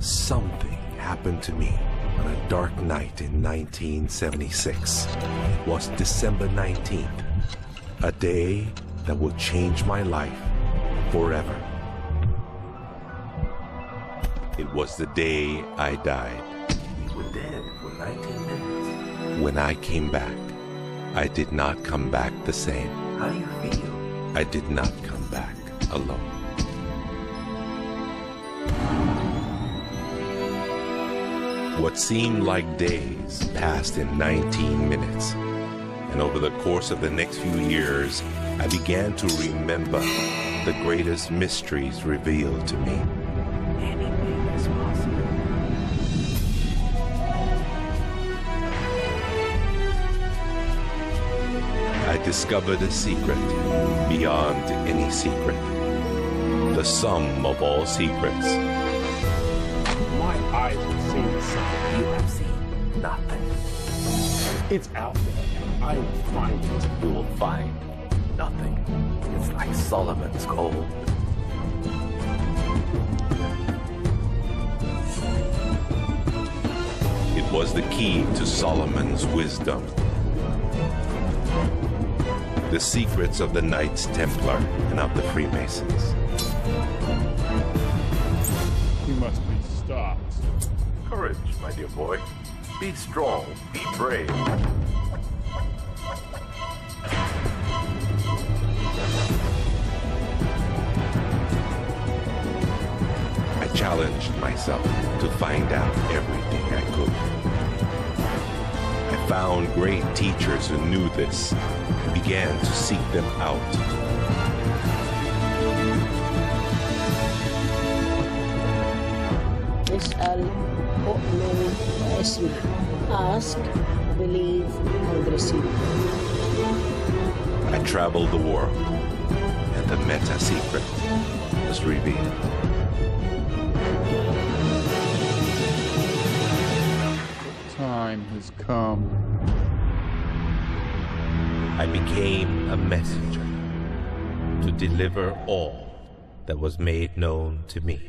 Something happened to me on a dark night in 1976. It was December 19th, a day that will change my life forever. It was the day I died. You were dead for 19 minutes. When I came back, I did not come back the same. How do you feel? I did not come back alone. What seemed like days passed in 19 minutes. And over the course of the next few years, I began to remember the greatest mysteries revealed to me. Anything is possible. I discovered a secret beyond any secret. The sum of all secrets. My eyes have seen something. You have seen nothing. It's out there, and I will find it. You will find nothing. It's like Solomon's gold. It was the key to Solomon's wisdom. The secrets of the Knights Templar and of the Freemasons. He must be stopped. Courage, my dear boy. Be strong, be brave. I challenged myself to find out everything I could. I found great teachers who knew this and began to seek them out. اسأل أؤمن واسمع. Ask, believe, and receive. I traveled the world, and the meta secret was revealed. Time has come. I became a messenger to deliver all that was made known to me.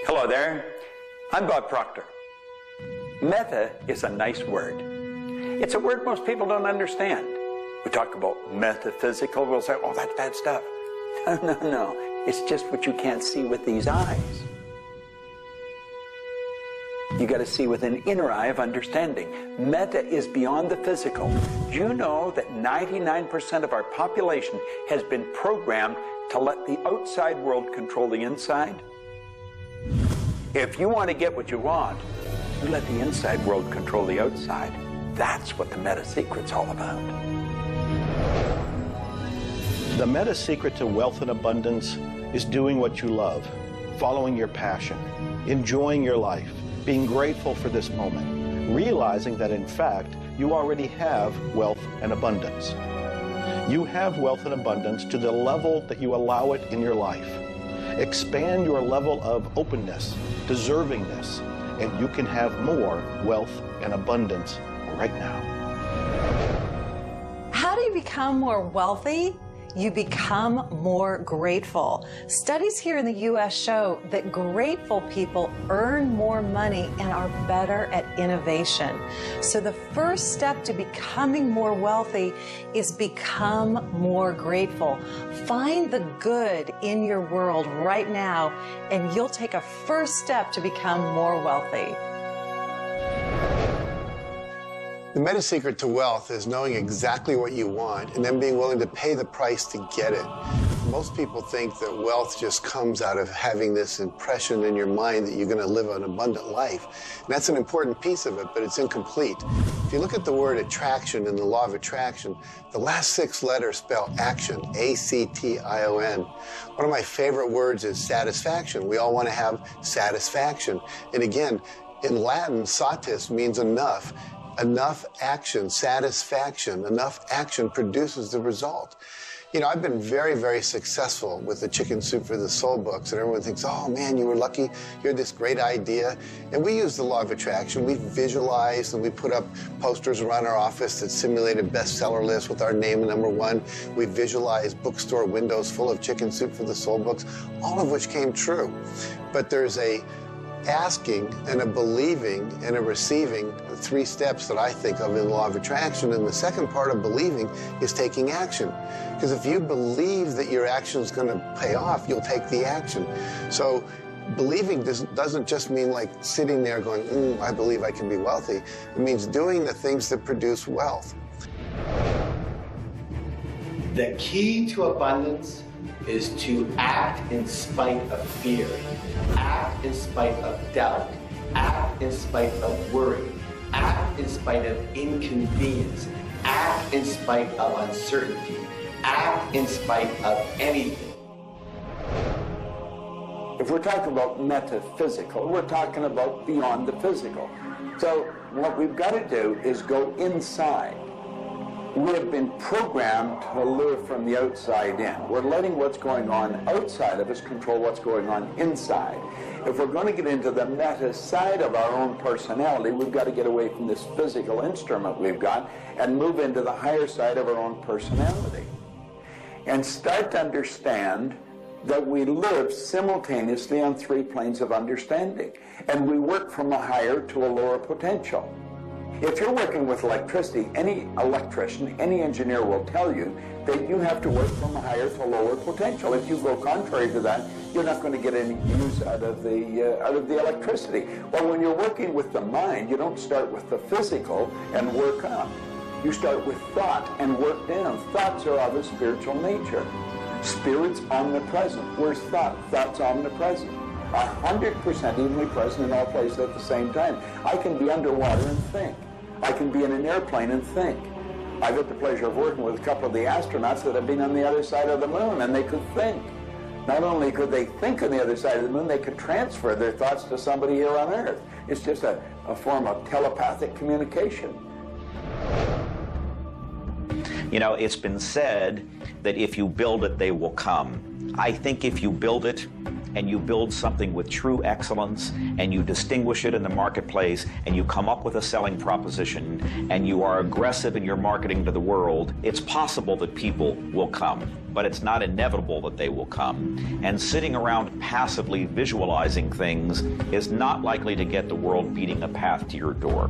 Hello there, I'm Bob Proctor. Meta is a nice word. It's a word most people don't understand. We talk about metaphysical, we'll say, oh, that's bad stuff. No, it's just what you can't see with these eyes. You got to see with an inner eye of understanding. Meta is beyond the physical. Do you know that 99% of our population has been programmed to let the outside world control the inside? If you want to get what you want, you let the inside world control the outside. That's what the meta secret's all about. The meta secret to wealth and abundance is doing what you love, following your passion, enjoying your life, being grateful for this moment, realizing that in fact you already have wealth and abundance. You have wealth and abundance to the level that you allow it in your life. Expand your level of openness, deservingness, and you can have more wealth and abundance right now. How do you become more wealthy? You become more grateful. Studies here in the U.S. show that grateful people earn more money and are better at innovation. So the first step to becoming more wealthy is become more grateful. Find the good in your world right now, and you'll take a first step to become more wealthy. The meta secret to wealth is knowing exactly what you want and then being willing to pay the price to get it. Most people think that wealth just comes out of having this impression in your mind that you're going to live an abundant life. And that's an important piece of it, but it's incomplete. If you look at the word attraction in the law of attraction, the last 6 letters spell action, A-C-T-I-O-N. One of my favorite words is satisfaction. We all want to have satisfaction. And again, in Latin, satis means enough. enough action, satisfaction, enough action produces the result. You know, I've been very, very successful with the Chicken Soup for the Soul books, and everyone thinks, oh man, you were lucky, you had this great idea. And we use the law of attraction. We visualize and we put up posters around our office that simulate a bestseller list with our name #1. We visualize bookstore windows full of Chicken Soup for the Soul books, all of which came true. But there's a asking and a believing and a receiving, the 3 steps that I think of in the law of attraction. And the second part of believing is taking action. Because if you believe that your action is going to pay off, you'll take the action. So believing doesn't just mean like sitting there going, I believe I can be wealthy. It means doing the things that produce wealth. The key to abundance is to act in spite of fear, act in spite of doubt, act in spite of worry, act in spite of inconvenience, act in spite of uncertainty, act in spite of anything. If we're talking about metaphysical, we're talking about beyond the physical. So what we've got to do is go inside. We have been programmed to live from the outside in. We're letting what's going on outside of us control what's going on inside. If we're going to get into the meta side of our own personality, we've got to get away from this physical instrument we've got and move into the higher side of our own personality. And start to understand that we live simultaneously on 3 planes of understanding. And we work from a higher to a lower potential. If you're working with electricity, any electrician, any engineer will tell you that you have to work from a higher to a lower potential. If you go contrary to that, you're not going to get any use out of the electricity. Well, when you're working with the mind, you don't start with the physical and work up. You start with thought and work down. Thoughts are of a spiritual nature. Spirit's omnipresent. Where's thought? Thought's omnipresent. 100% evenly present in all places at the same time. I can be underwater and think. I can be in an airplane and think. I've had the pleasure of working with a couple of the astronauts that have been on the other side of the moon, and they could think. Not only could they think on the other side of the moon, they could transfer their thoughts to somebody here on Earth. It's just a form of telepathic communication. You know, it's been said that if you build it, they will come. I think if you build it, and you build something with true excellence, and you distinguish it in the marketplace, and you come up with a selling proposition, and you are aggressive in your marketing to the world, it's possible that people will come. But it's not inevitable that they will come. And sitting around passively visualizing things is not likely to get the world beating a path to your door.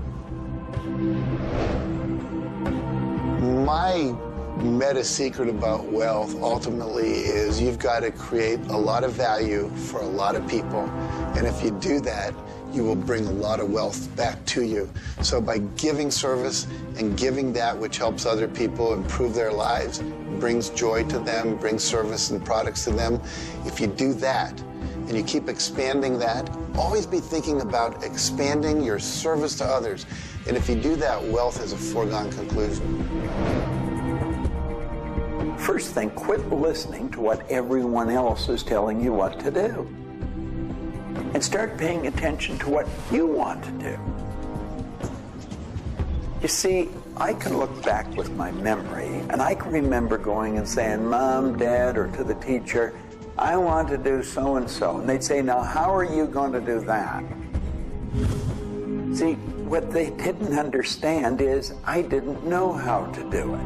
My meta secret about wealth ultimately is you've got to create a lot of value for a lot of people. And if you do that, you will bring a lot of wealth back to you. So by giving service and giving that which helps other people improve their lives, brings joy to them, brings service and products to them, if you do that and you keep expanding that, always be thinking about expanding your service to others. And if you do that, wealth is a foregone conclusion. First thing, quit listening to what everyone else is telling you what to do. And start paying attention to what you want to do. You see, I can look back with my memory, and I can remember going and saying, Mom, Dad, or to the teacher, I want to do so-and-so. And they'd say, now, how are you going to do that? See, what they didn't understand is I didn't know how to do it.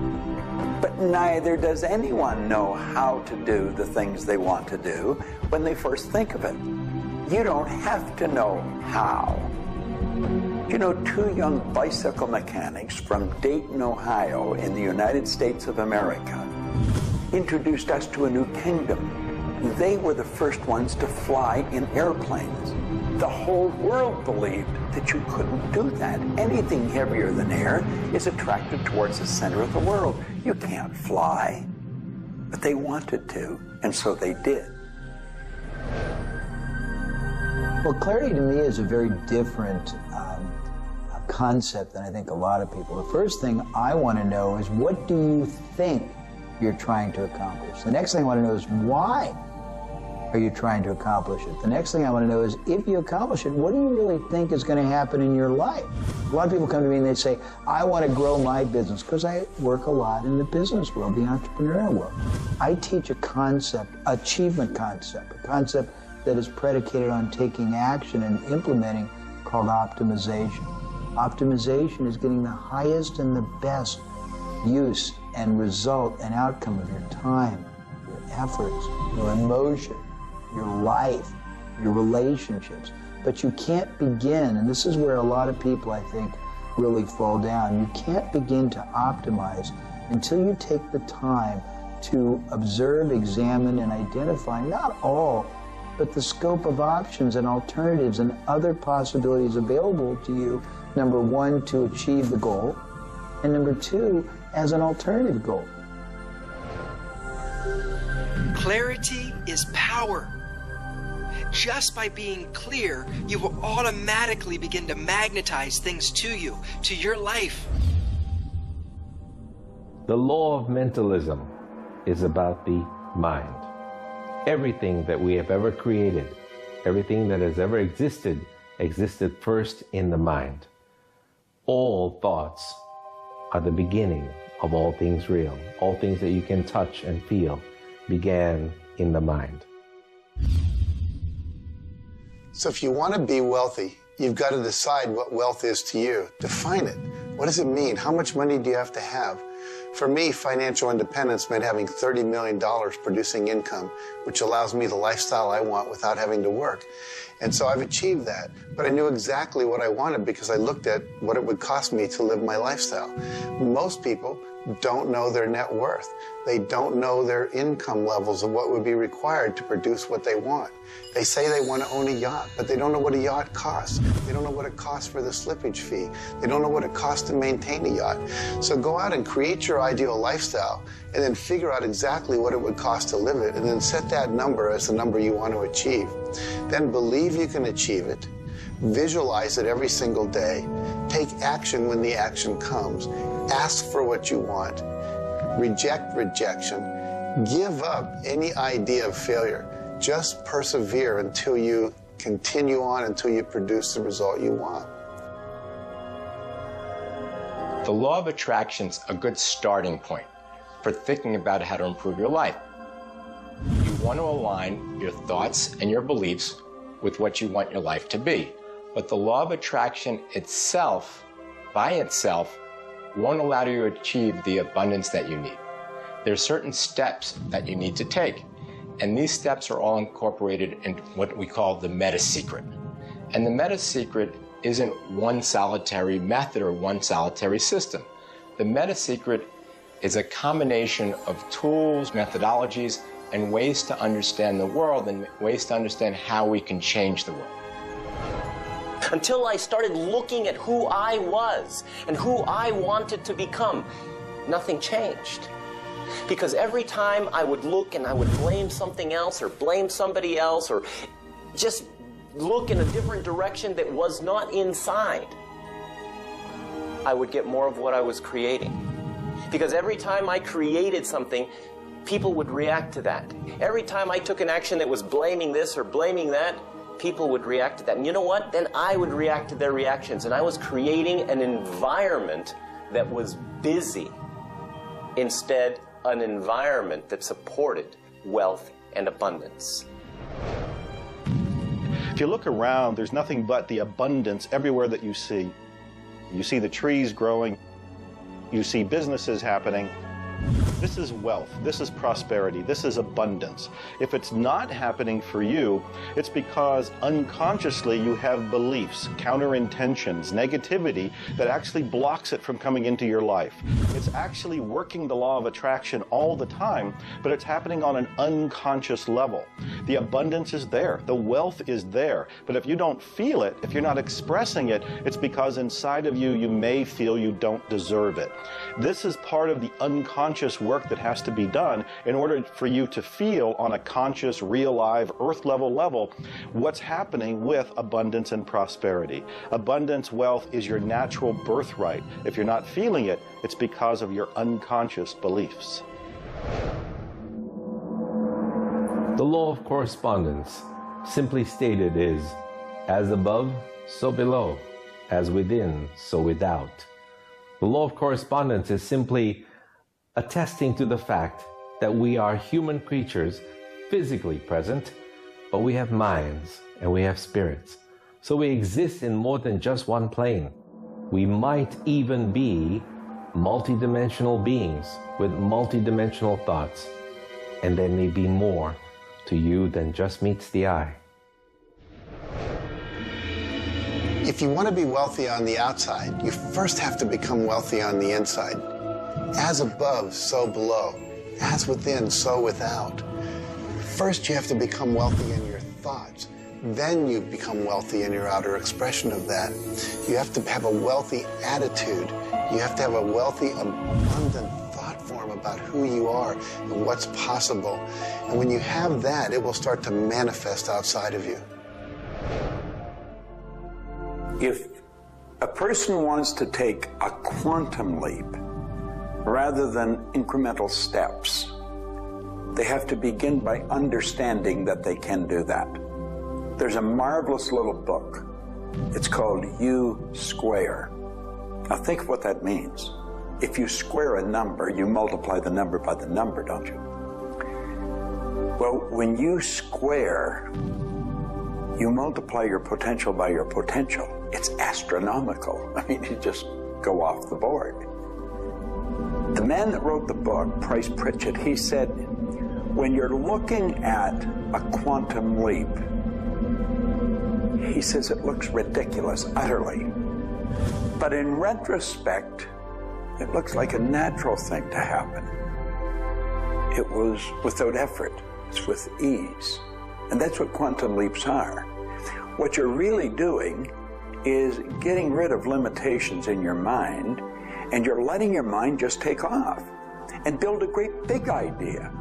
But neither does anyone know how to do the things they want to do when they first think of it. You don't have to know how. You know, 2 young bicycle mechanics from Dayton, Ohio, in the United States of America, introduced us to a new kingdom. They were the first ones to fly in airplanes. The whole world believed that you couldn't do that. Anything heavier than air is attracted towards the center of the world. You can't fly. But they wanted to, and so they did. Well, clarity to me is a very different concept than I think a lot of people. The first thing I want to know is, what do you think you're trying to accomplish? The next thing I want to know is, why are you trying to accomplish it? The next thing I want to know is, if you accomplish it, what do you really think is going to happen in your life? A lot of people come to me and they say, I want to grow my business, because I work a lot in the business world, the entrepreneurial world. I teach a concept, achievement concept, a concept that is predicated on taking action and implementing, called optimization. Optimization is getting the highest and the best use and result and outcome of your time, your efforts, your emotion, your life, your relationships. But you can't begin, and this is where a lot of people, I think, really fall down. You can't begin to optimize until you take the time to observe, examine, and identify not all, but the scope of options and alternatives and other possibilities available to you, number one, to achieve the goal, and number two, as an alternative goal. Clarity is power. Just by being clear, you will automatically begin to magnetize things to you, to your life. The law of mentalism is about the mind. Everything that we have ever created, everything that has ever existed, existed first in the mind. All thoughts are the beginning of all things real. All things that you can touch and feel began in the mind. So if you want to be wealthy, you've got to decide what wealth is to you. Define it. What does it mean? How much money do you have to have? For me, financial independence meant having $30 million producing income, which allows me the lifestyle I want without having to work. And so I've achieved that. But I knew exactly what I wanted because I looked at what it would cost me to live my lifestyle. Most people don't know their net worth. They don't know their income levels of what would be required to produce what they want. They say they want to own a yacht, but they don't know what a yacht costs. They don't know what it costs for the slippage fee. They don't know what it costs to maintain a yacht. So go out and create your ideal lifestyle and then figure out exactly what it would cost to live it, and then set that number as the number you want to achieve. Then believe you can achieve it. Visualize it every single day. Take action when the action comes. Ask for what you want. Reject rejection. Give up any idea of failure. Just persevere until you continue on, until you produce the result you want. The law of attraction's a good starting point for thinking about how to improve your life. You want to align your thoughts and your beliefs with what you want your life to be. But the law of attraction itself, by itself, won't allow you to achieve the abundance that you need. There are certain steps that you need to take, and these steps are all incorporated in what we call the meta secret. And the meta secret isn't one solitary method or one solitary system. The meta secret is a combination of tools, methodologies, and ways to understand the world and ways to understand how we can change the world. Until I started looking at who I was and who I wanted to become, nothing changed. Because every time I would look and I would blame something else or blame somebody else or just look in a different direction that was not inside, I would get more of what I was creating. Because every time I created something, people would react to that. Every time I took an action that was blaming this or blaming that, people would react to that. And you know what? Then I would react to their reactions. And I was creating an environment that was busy. Instead, an environment that supported wealth and abundance. If you look around, there's nothing but the abundance everywhere that you see. You see the trees growing. You see businesses happening. This is wealth, this is prosperity, this is abundance. If it's not happening for you, it's because unconsciously you have beliefs, counter-intentions, negativity that actually blocks it from coming into your life. It's actually working the law of attraction all the time, but it's happening on an unconscious level. The abundance is there, the wealth is there, but if you don't feel it, if you're not expressing it, it's because inside of you, you may feel you don't deserve it. This is part of the unconscious work that has to be done in order for you to feel on a conscious, real, live, earth level what's happening with abundance and prosperity. Abundance, wealth is your natural birthright. If you're not feeling it, it's because of your unconscious beliefs. The law of correspondence, simply stated, is as above, so below, as within, so without. The law of correspondence is simply attesting to the fact that we are human creatures physically present, but we have minds and we have spirits. So we exist in more than just one plane. We might even be multidimensional beings with multidimensional thoughts, and there may be more to you than just meets the eye. If you want to be wealthy on the outside, you first have to become wealthy on the inside. As above, so below. As within, so without. First, you have to become wealthy in your thoughts. Then you become wealthy in your outer expression of that. You have to have a wealthy attitude. You have to have a wealthy, abundant thought form about who you are and what's possible. And when you have that, it will start to manifest outside of you. If a person wants to take a quantum leap rather than incremental steps, they have to begin by understanding that they can do that. There's a marvelous little book. It's called U Square. Now think of what that means. If you square a number, you multiply the number by the number, don't you? Well, when you square, you multiply your potential by your potential. It's astronomical. I mean, you just go off the board. The man that wrote the book, Price Pritchett, he said, when you're looking at a quantum leap, he says it looks ridiculous, utterly. But in retrospect, it looks like a natural thing to happen. It was without effort. It's with ease. And that's what quantum leaps are. What you're really doing is getting rid of limitations in your mind, and you're letting your mind just take off and build a great big idea.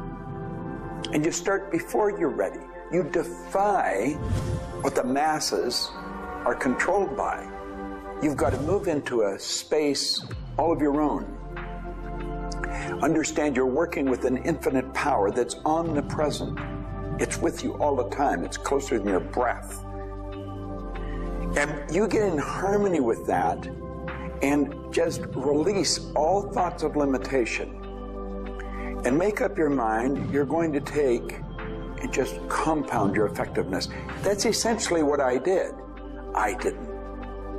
And you start before you're ready. You defy what the masses are controlled by. You've got to move into a space all of your own. Understand you're working with an infinite power that's omnipresent. It's with you all the time. It's closer than your breath. And you get in harmony with that and just release all thoughts of limitation. And make up your mind you're going to take and just compound your effectiveness. That's essentially what I did. I didn't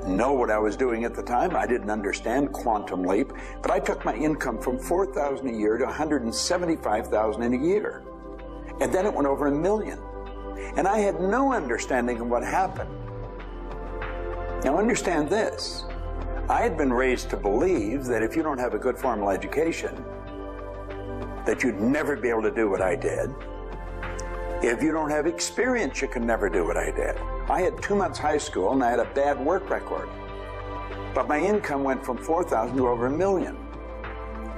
know what I was doing at the time. I didn't understand quantum leap, but I took my income from $4,000 a year to $175,000 in a year. And then it went over $1 million. And I had no understanding of what happened. Now understand this. I had been raised to believe that if you don't have a good formal education, that you'd never be able to do what I did. If you don't have experience, you can never do what I did. I had 2 months high school and I had a bad work record. But my income went from $4,000 to over $1 million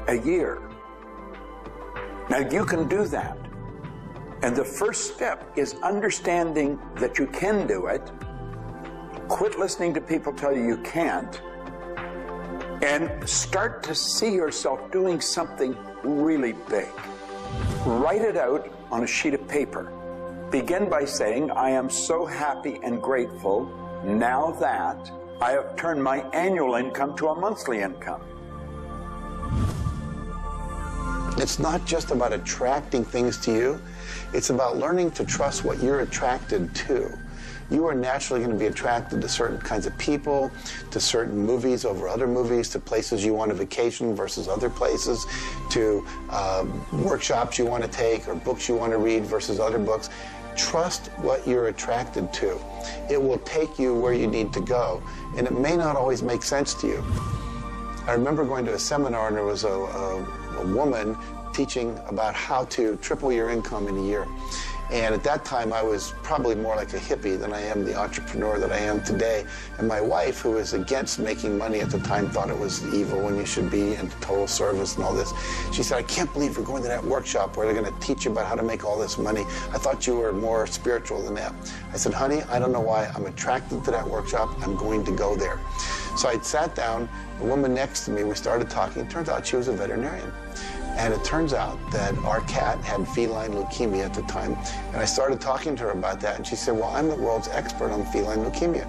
a year. Now you can do that. And the first step is understanding that you can do it. Quit listening to people tell you you can't. And start to see yourself doing something really big. Write it out on a sheet of paper. Begin by saying, I am so happy and grateful now that I have turned my annual income to a monthly income. It's not just about attracting things to you. It's about learning to trust what you're attracted to. You are naturally going to be attracted to certain kinds of people, to certain movies over other movies, to places you want to vacation versus other places, to workshops you want to take or books you want to read versus other books. Trust what you're attracted to. It will take you where you need to go, and it may not always make sense to you. I remember going to a seminar, and there was a woman teaching about how to triple your income in a year. And at that time, I was probably more like a hippie than I am the entrepreneur that I am today. And my wife, who was against making money at the time, thought it was evil when you should be into total service and all this. She said, I can't believe you're going to that workshop where they're going to teach you about how to make all this money. I thought you were more spiritual than that. I said, honey, I don't know why. I'm attracted to that workshop. I'm going to go there. So I sat down. The woman next to me, we started talking. It turns out she was a veterinarian. And it turns out that our cat had feline leukemia at the time. And I started talking to her about that. And she said, well, I'm the world's expert on feline leukemia.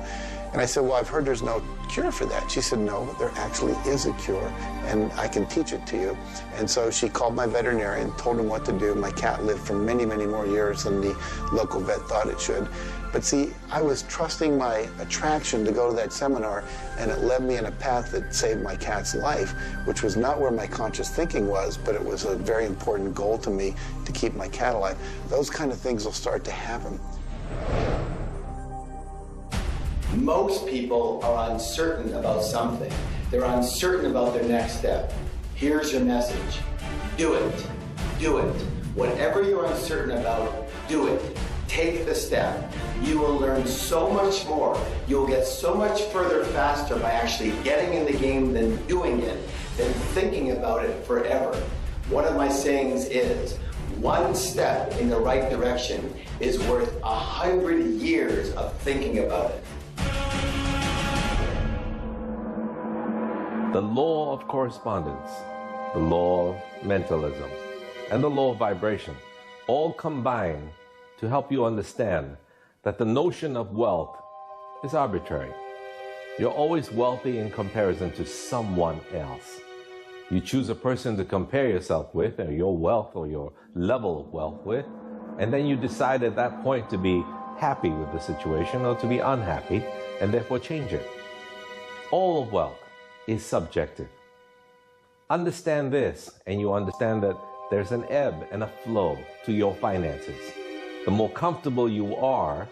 And I said, well, I've heard there's no cure for that. She said, no, there actually is a cure, and I can teach it to you. And so she called my veterinarian, told him what to do. My cat lived for many, many more years than the local vet thought it should. But see, I was trusting my attraction to go to that seminar, and it led me in a path that saved my cat's life, which was not where my conscious thinking was, but it was a very important goal to me to keep my cat alive. Those kind of things will start to happen. Most people are uncertain about something. They're uncertain about their next step. Here's your message. Do it. Do it. Whatever you're uncertain about, do it. Take the step. You will learn so much more. You'll get so much further faster by actually getting in the game than doing it, than thinking about it forever. One of my sayings is, one step in the right direction is worth 100 years of thinking about it. The law of correspondence, the law of mentalism, and the law of vibration all combine to help you understand that the notion of wealth is arbitrary. You're always wealthy in comparison to someone else. You choose a person to compare yourself with, or your wealth or your level of wealth with, and then you decide at that point to be happy with the situation or to be unhappy, and therefore change it. All of wealth is subjective. Understand this, and you understand that there's an ebb and a flow to your finances. The more comfortable you are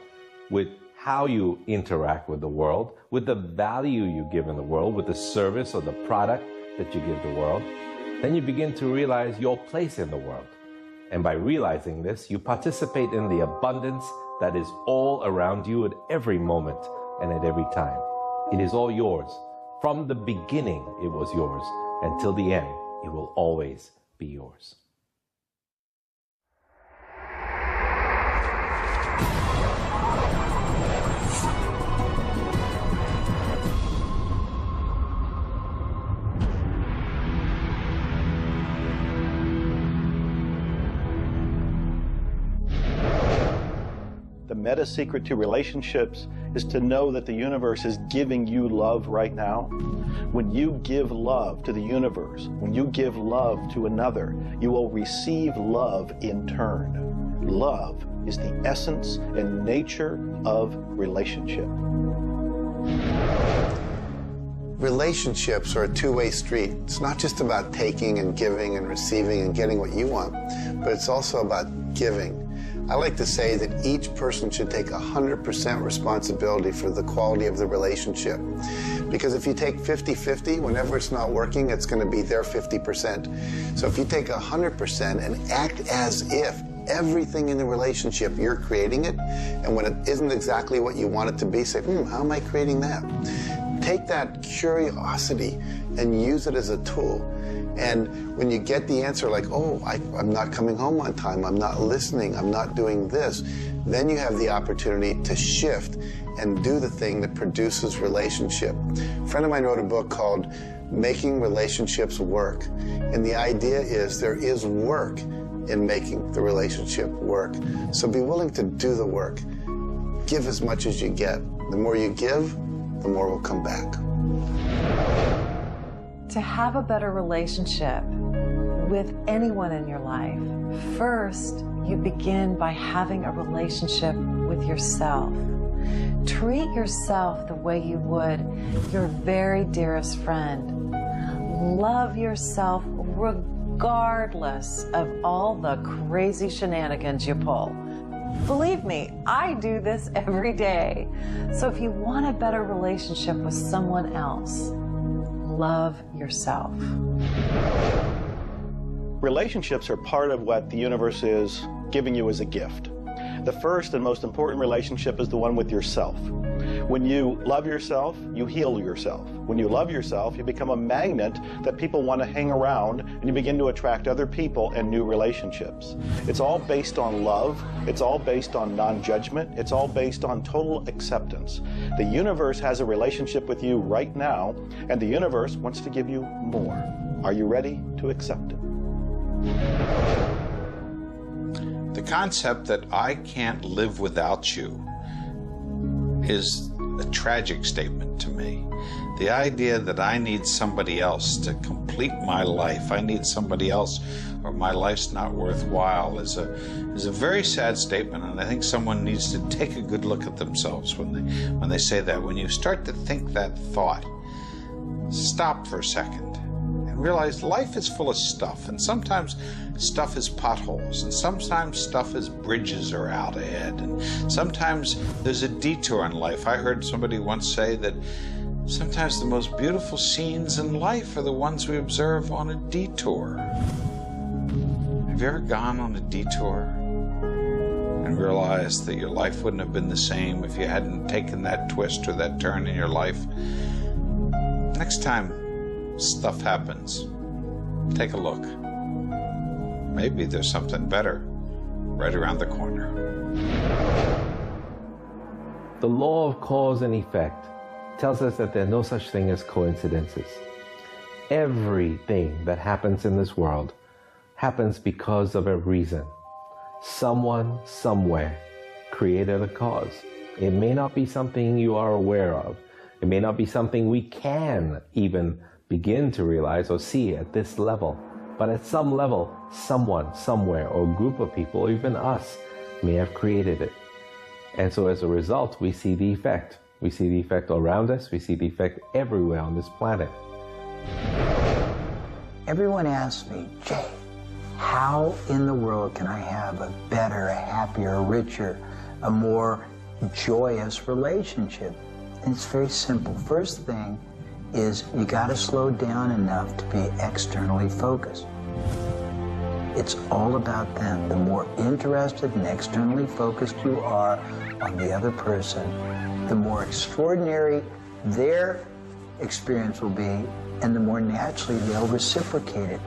with how you interact with the world, with the value you give in the world, with the service or the product that you give the world, then you begin to realize your place in the world. And by realizing this, you participate in the abundance that is all around you at every moment and at every time. It is all yours. From the beginning, it was yours. Until the end, it will always be yours. The meta secret to relationships is to know that the universe is giving you love right now. When you give love to the universe, when you give love to another, you will receive love in turn. Love is the essence and nature of relationship. Relationships are a two-way street. It's not just about taking and giving and receiving and getting what you want, but it's also about giving. I like to say that each person should take 100% responsibility for the quality of the relationship. Because if you take 50-50, whenever it's not working, it's going to be their 50%. So if you take 100% and act as if everything in the relationship, you're creating it, and when it isn't exactly what you want it to be, say, how am I creating that? Take that curiosity and use it as a tool. And when you get the answer like, oh, I'm not coming home on time, I'm not listening, I'm not doing this, then you have the opportunity to shift and do the thing that produces relationship. A friend of mine wrote a book called Making Relationships Work. And the idea is there is work in making the relationship work. So be willing to do the work. Give as much as you get. The more you give, the more will come back. To have a better relationship with anyone in your life, first you begin by having a relationship with yourself. Treat yourself the way you would your very dearest friend. Love yourself regardless of all the crazy shenanigans you pull. Believe me, I do this every day. So if you want a better relationship with someone else, love yourself. Relationships are part of what the universe is giving you as a gift. The first and most important relationship is the one with yourself. When you love yourself, you heal yourself. When you love yourself, you become a magnet that people want to hang around, and you begin to attract other people and new relationships. It's all based on love. It's all based on non-judgment. It's all based on total acceptance. The universe has a relationship with you right now, and the universe wants to give you more. Are you ready to accept it? The concept that I can't live without you is a tragic statement to me. The idea that I need somebody else to complete my life, I need somebody else or my life's not worthwhile, is a very sad statement, and I think someone needs to take a good look at themselves when they say that. When you start to think that thought, stop for a second and realize life is full of stuff, and sometimes stuff is potholes, and sometimes stuff is bridges are out ahead, and sometimes there's a detour in life. I heard somebody once say that sometimes the most beautiful scenes in life are the ones we observe on a detour. Have you ever gone on a detour and realized that your life wouldn't have been the same if you hadn't taken that twist or that turn in your life? Next time stuff happens, take a look. Maybe there's something better right around the corner. The law of cause and effect tells us that there's no such thing as coincidences. Everything that happens in this world happens because of a reason. Someone, somewhere, created a cause. It may not be something you are aware of. It may not be something we can even begin to realize or see at this level. But at some level, someone, somewhere, or a group of people, or even us, may have created it. And so as a result, we see the effect. We see the effect around us. We see the effect everywhere on this planet. Everyone asks me, Jay, how in the world can I have a better, a happier, a richer, a more joyous relationship? And it's very simple. First thing is you got to slow down enough to be externally focused. It's all about them. The more interested and externally focused you are on the other person, the more extraordinary their experience will be, and the more naturally they'll reciprocate it.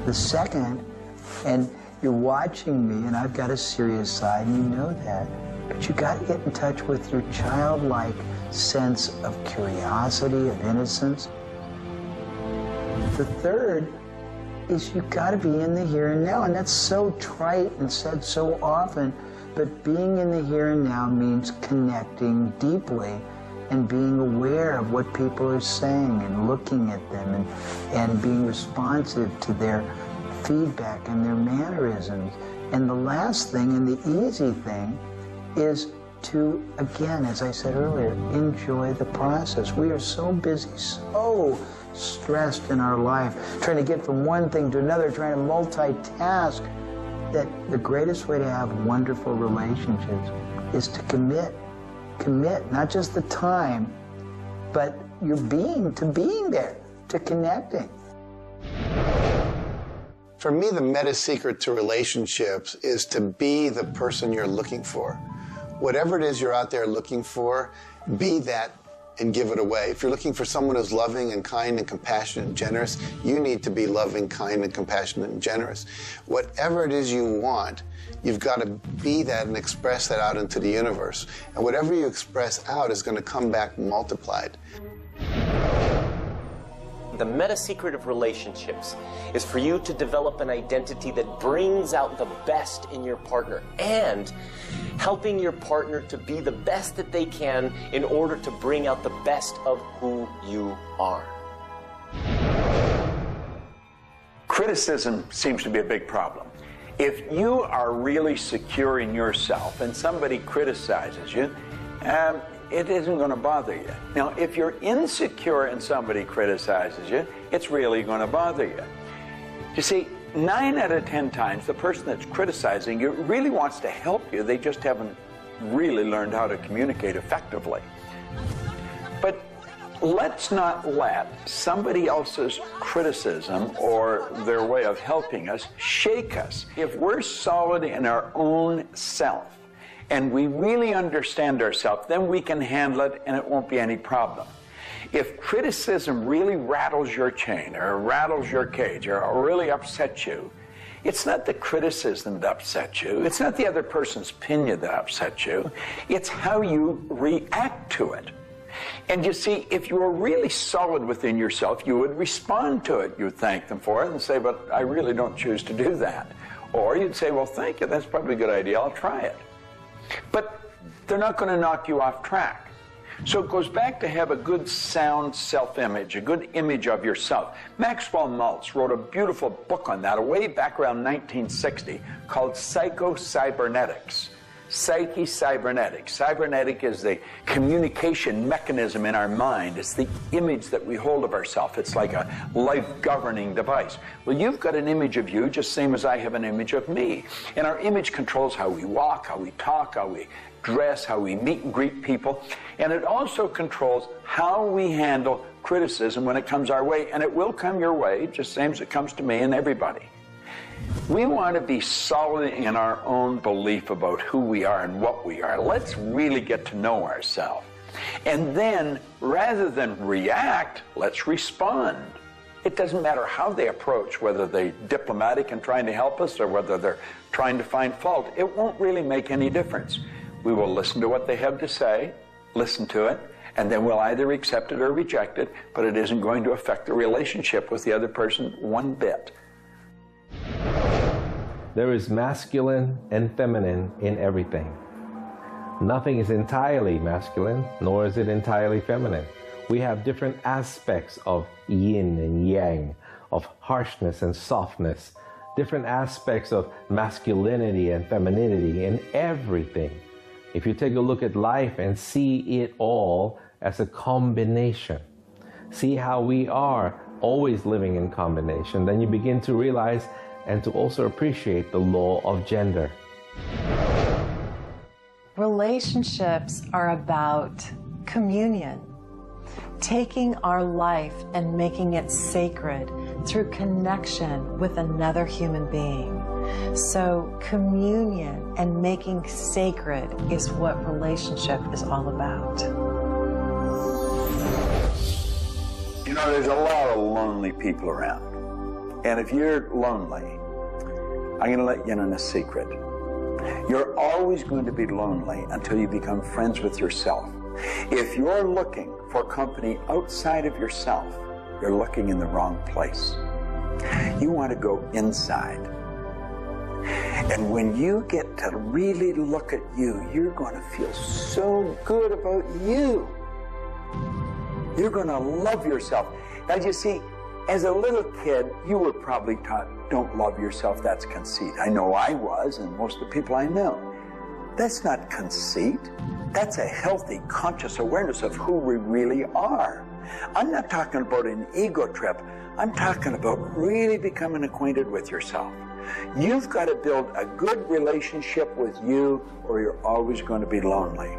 The second, and you're watching me, and I've got a serious side, and you know that, but you got to get in touch with your childlike sense of curiosity, of innocence. The third is you got to be in the here and now, and that's so trite and said so often, but being in the here and now means connecting deeply and being aware of what people are saying and looking at them and being responsive to their feedback and their mannerisms. And the last thing, and the easy thing, is to, again, as I said earlier, enjoy the process. We are so busy, so stressed in our life, trying to get from one thing to another, trying to multitask, that the greatest way to have wonderful relationships is to commit. Commit, not just the time, but your being to being there, to connecting. For me, the meta secret to relationships is to be the person you're looking for. Whatever it is you're out there looking for, be that and give it away. If you're looking for someone who's loving and kind and compassionate and generous, you need to be loving, kind, and compassionate and generous. Whatever it is you want, you've got to be that and express that out into the universe. And whatever you express out is going to come back multiplied. The meta secret of relationships is for you to develop an identity that brings out the best in your partner and helping your partner to be the best that they can in order to bring out the best of who you are. Criticism seems to be a big problem. If you are really secure in yourself and somebody criticizes you, it isn't going to bother you. Now, if you're insecure and somebody criticizes you, it's really going to bother you. You see, 9 out of 10 times, the person that's criticizing you really wants to help you. They just haven't really learned how to communicate effectively. But let's not let somebody else's criticism or their way of helping us shake us. If we're solid in our own self, and we really understand ourselves, then we can handle it and it won't be any problem. If criticism really rattles your chain or rattles your cage or really upsets you, it's not the criticism that upsets you. It's not the other person's opinion that upsets you. It's how you react to it. And you see, if you were really solid within yourself, you would respond to it. You would thank them for it and say, but I really don't choose to do that. Or you'd say, well, thank you, that's probably a good idea, I'll try it. But they're not going to knock you off track. So it goes back to have a good, sound self-image, a good image of yourself. Maxwell Maltz wrote a beautiful book on that way back around 1960 called Psycho-Cybernetics. Psyche-Cybernetic. Cybernetic is the communication mechanism in our mind. It's the image that we hold of ourselves. It's like a life-governing device. Well, you've got an image of you just same as I have an image of me. And our image controls how we walk, how we talk, how we dress, how we meet and greet people. And it also controls how we handle criticism when it comes our way. And it will come your way, just same as it comes to me and everybody. We want to be solid in our own belief about who we are and what we are. Let's really get to know ourselves. And then, rather than react, let's respond. It doesn't matter how they approach, whether they're diplomatic and trying to help us or whether they're trying to find fault. It won't really make any difference. We will listen to what they have to say, listen to it, and then we'll either accept it or reject it, but it isn't going to affect the relationship with the other person one bit. There is masculine and feminine in everything. Nothing is entirely masculine, nor is it entirely feminine. We have different aspects of yin and yang, of harshness and softness, different aspects of masculinity and femininity in everything. If you take a look at life and see it all as a combination, see how we are always living in combination, then you begin to realize and to also appreciate the law of gender. Relationships are about communion, taking our life and making it sacred through connection with another human being. So communion and making sacred is what relationship is all about. You know, there's a lot of lonely people around. And if you're lonely, I'm going to let you in on a secret. You're always going to be lonely until you become friends with yourself. If you're looking for company outside of yourself, you're looking in the wrong place. You want to go inside. And when you get to really look at you, you're going to feel so good about you. You're going to love yourself. Now, you see, as a little kid, you were probably taught, don't love yourself, that's conceit. I know I was, and most of the people I know. That's not conceit. That's a healthy, conscious awareness of who we really are. I'm not talking about an ego trip. I'm talking about really becoming acquainted with yourself. You've got to build a good relationship with you, or you're always going to be lonely.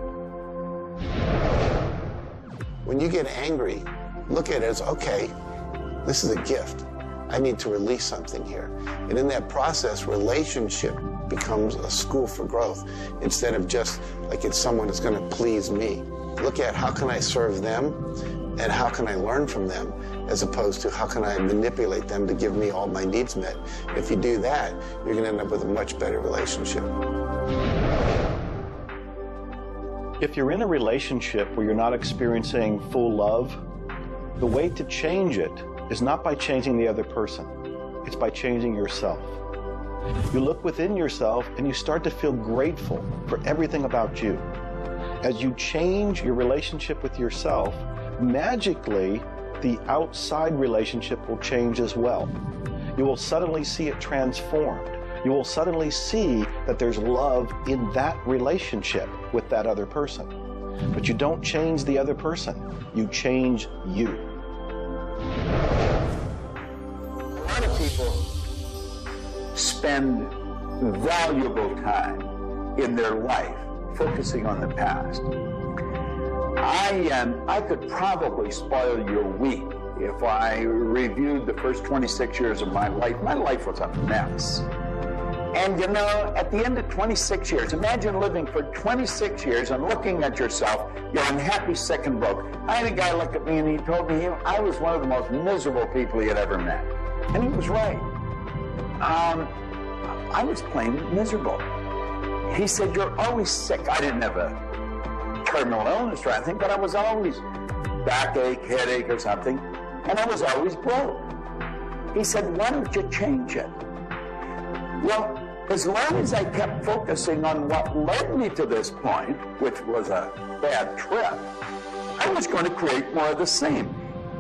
When you get angry, look at it as, okay, this is a gift. I need to release something here. And in that process, relationship becomes a school for growth instead of just like it's someone that's going to please me. Look at how can I serve them and how can I learn from them, as opposed to how can I manipulate them to give me all my needs met. If you do that, you're going to end up with a much better relationship. If you're in a relationship where you're not experiencing full love, the way to change it is not by changing the other person. It's by changing yourself. You look within yourself and you start to feel grateful for everything about you. As you change your relationship with yourself, magically, the outside relationship will change as well. You will suddenly see it transformed. You will suddenly see that there's love in that relationship with that other person. But you don't change the other person. You change you. A lot of people spend valuable time in their life focusing on the past. I could probably spoil your week if I reviewed the first 26 years of my life. My life was a mess. And you know, at the end of 26 years, imagine living for 26 years and looking at yourself, you're unhappy, sick, and broke. I had a guy look at me and he told me I was one of the most miserable people he had ever met. And he was right. I was plain miserable. He said, you're always sick. I didn't have a terminal illness or anything, but I was always backache, headache or something, and I was always broke. He said, why don't you change it? Well, as long as I kept focusing on what led me to this point, which was a bad trip, I was going to create more of the same.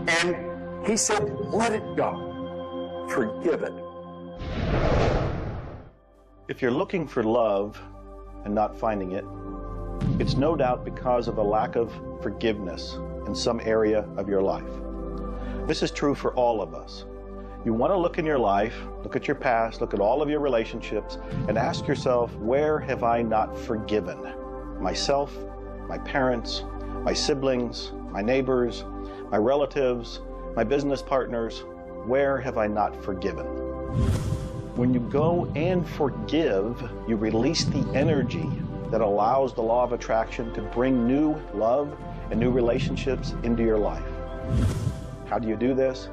And he said, let it go. Forgive it. If you're looking for love and not finding it, it's no doubt because of a lack of forgiveness in some area of your life. This is true for all of us. You want to look in your life, look at your past, look at all of your relationships, and ask yourself, where have I not forgiven? Myself, my parents, my siblings, my neighbors, my relatives, my business partners, where have I not forgiven? When you go and forgive, you release the energy that allows the law of attraction to bring new love and new relationships into your life. How do you do this?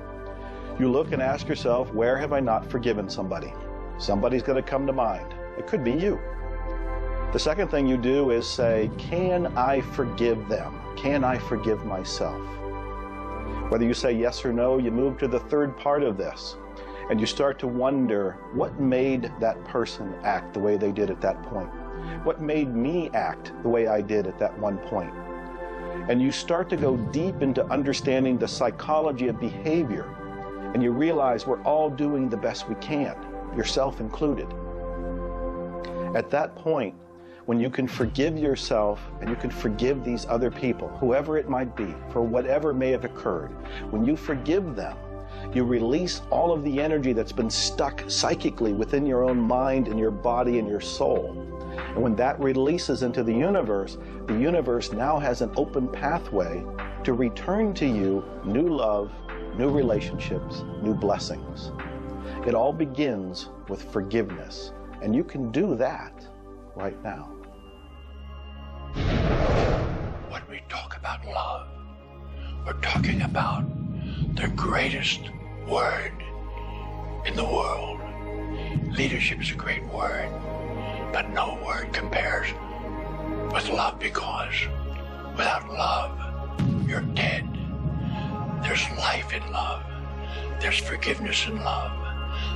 You look and ask yourself, where have I not forgiven somebody? Somebody's going to come to mind. It could be you. The second thing you do is say, can I forgive them? Can I forgive myself? Whether you say yes or no, you move to the third part of this, and you start to wonder, what made that person act the way they did at that point? What made me act the way I did at that one point? And you start to go deep into understanding the psychology of behavior, and you realize we're all doing the best we can, yourself included. At that point, when you can forgive yourself and you can forgive these other people, whoever it might be, for whatever may have occurred, when you forgive them, you release all of the energy that's been stuck psychically within your own mind and your body and your soul. And when that releases into the universe now has an open pathway to return to you new love, new relationships, new blessings. It all begins with forgiveness, and you can do that right now. When we talk about love, we're talking about the greatest word in the world. Leadership is a great word, but no word compares with love, because without love, you're dead. There's life in love. There's forgiveness in love.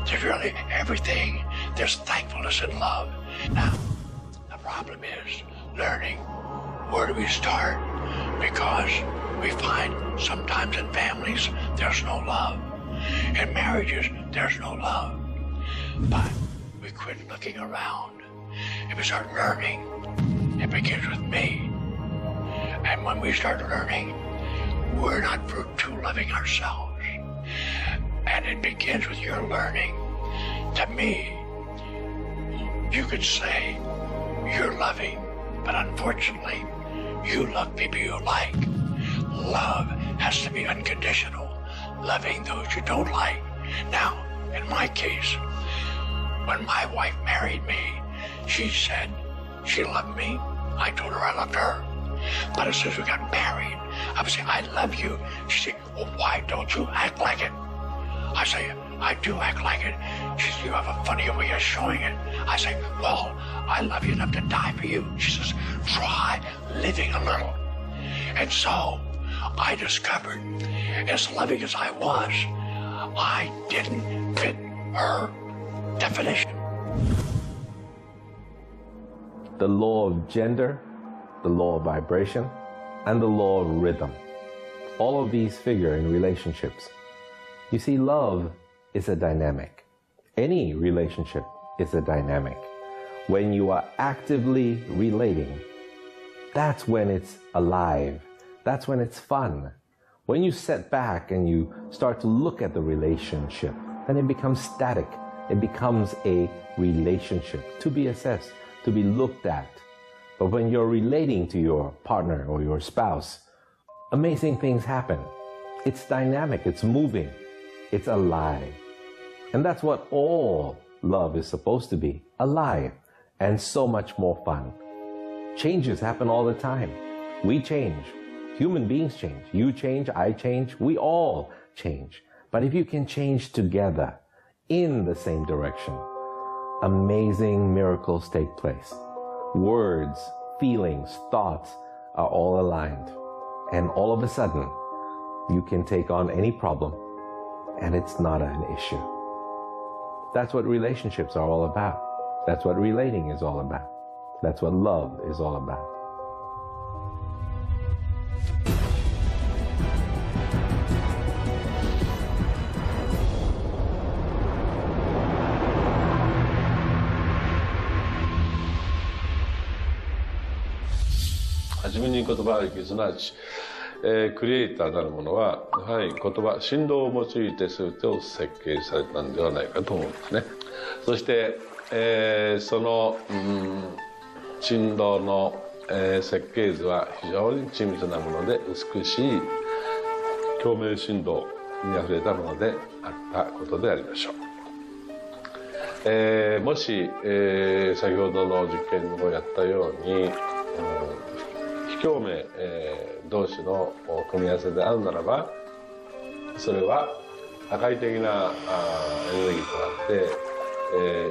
There's really everything. There's thankfulness in love. Now, the problem is learning where do we start, because we find sometimes in families there's no love. In marriages, there's no love. But we quit looking around and we start learning. It begins with me. And when we start learning, we're not too loving ourselves. And it begins with your learning. To me, you could say you're loving, but unfortunately, you love people you like. Love has to be unconditional, loving those you don't like. Now, in my case, when my wife married me, she said she loved me. I told her I loved her. But as soon as we got married, I would say, I love you. She'd say, well, why don't you act like it? I say, I do act like it. She says, you have a funny way of showing it. I say, well, I love you enough to die for you. She says, try living a little. And so I discovered, as loving as I was, I didn't fit her definition. The law of gender, the law of vibration, and the law of rhythm. All of these figure in relationships. You see, love is a dynamic. Any relationship is a dynamic. When you are actively relating, that's when it's alive. That's when it's fun. When you sit back and you start to look at the relationship, then it becomes static. It becomes a relationship to be assessed, to be looked at. But when you're relating to your partner or your spouse, amazing things happen. It's dynamic, it's moving, it's alive. And that's what all love is supposed to be, alive, and so much more fun. Changes happen all the time. We change. Human beings change. You change, I change, we all change. But if you can change together in the same direction, amazing miracles take place. Words, feelings, thoughts are all aligned. And all of a sudden, you can take on any problem, and it's not an issue. That's what relationships are all about. That's what relating is all about. That's what love is all about. はじめに言葉ありき、すなわち、クリエイターなるものはやはり言葉、振動を用いて全てを設計されたんではないかと思うんですね。そして、その、振動の、設計図は非常に緻密なもので美しい共鳴振動にあふれたものであったことでありましょう。もし、先ほどの実験にもやったように、非共鳴、同士の組み合わせであるならば、それは破壊的なエネルギーとなっ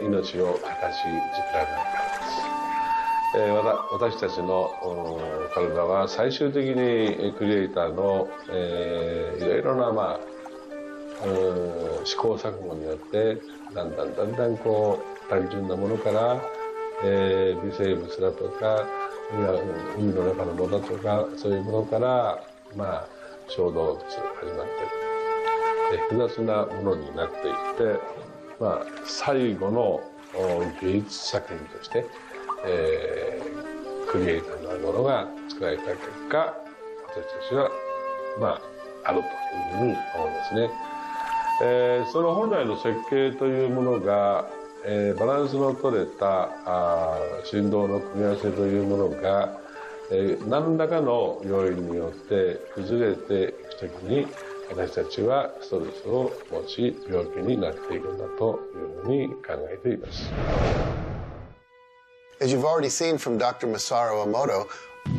て、命を形作らないからです。私たちの体は最終的にクリエイターの、いろいろな、試行錯誤によってだんだんこう単純なものから、微生物だとか海の中のものとかそういうものから、小動物始まって複雑なものになっていって、最後の芸術作品として、クリエイターなるものが作られた結果、私たちはあるというふうに思うんですね。その本来の設計というものが、バランスの取れた振動の組み合わせというものが、何らかの要因によって崩れていくときに、私たちはストレスを持ち病気になっているんだというふうに考えています。As you've already seen from Dr. Masaru Emoto,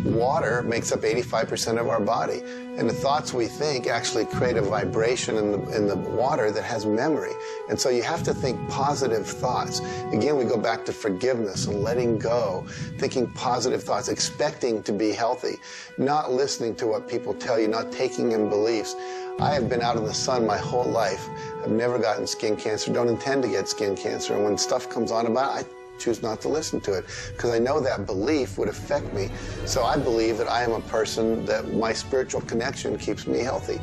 water makes up 85% of our body. And the thoughts we think actually create a vibration in the water that has memory. And so you have to think positive thoughts. Again, we go back to forgiveness and letting go, thinking positive thoughts, expecting to be healthy, not listening to what people tell you, not taking in beliefs. I have been out in the sun my whole life. I've never gotten skin cancer, don't intend to get skin cancer. And when stuff comes on about it, I choose not to listen to it because I know that belief would affect me. So I believe that I am a person that my spiritual connection keeps me healthy.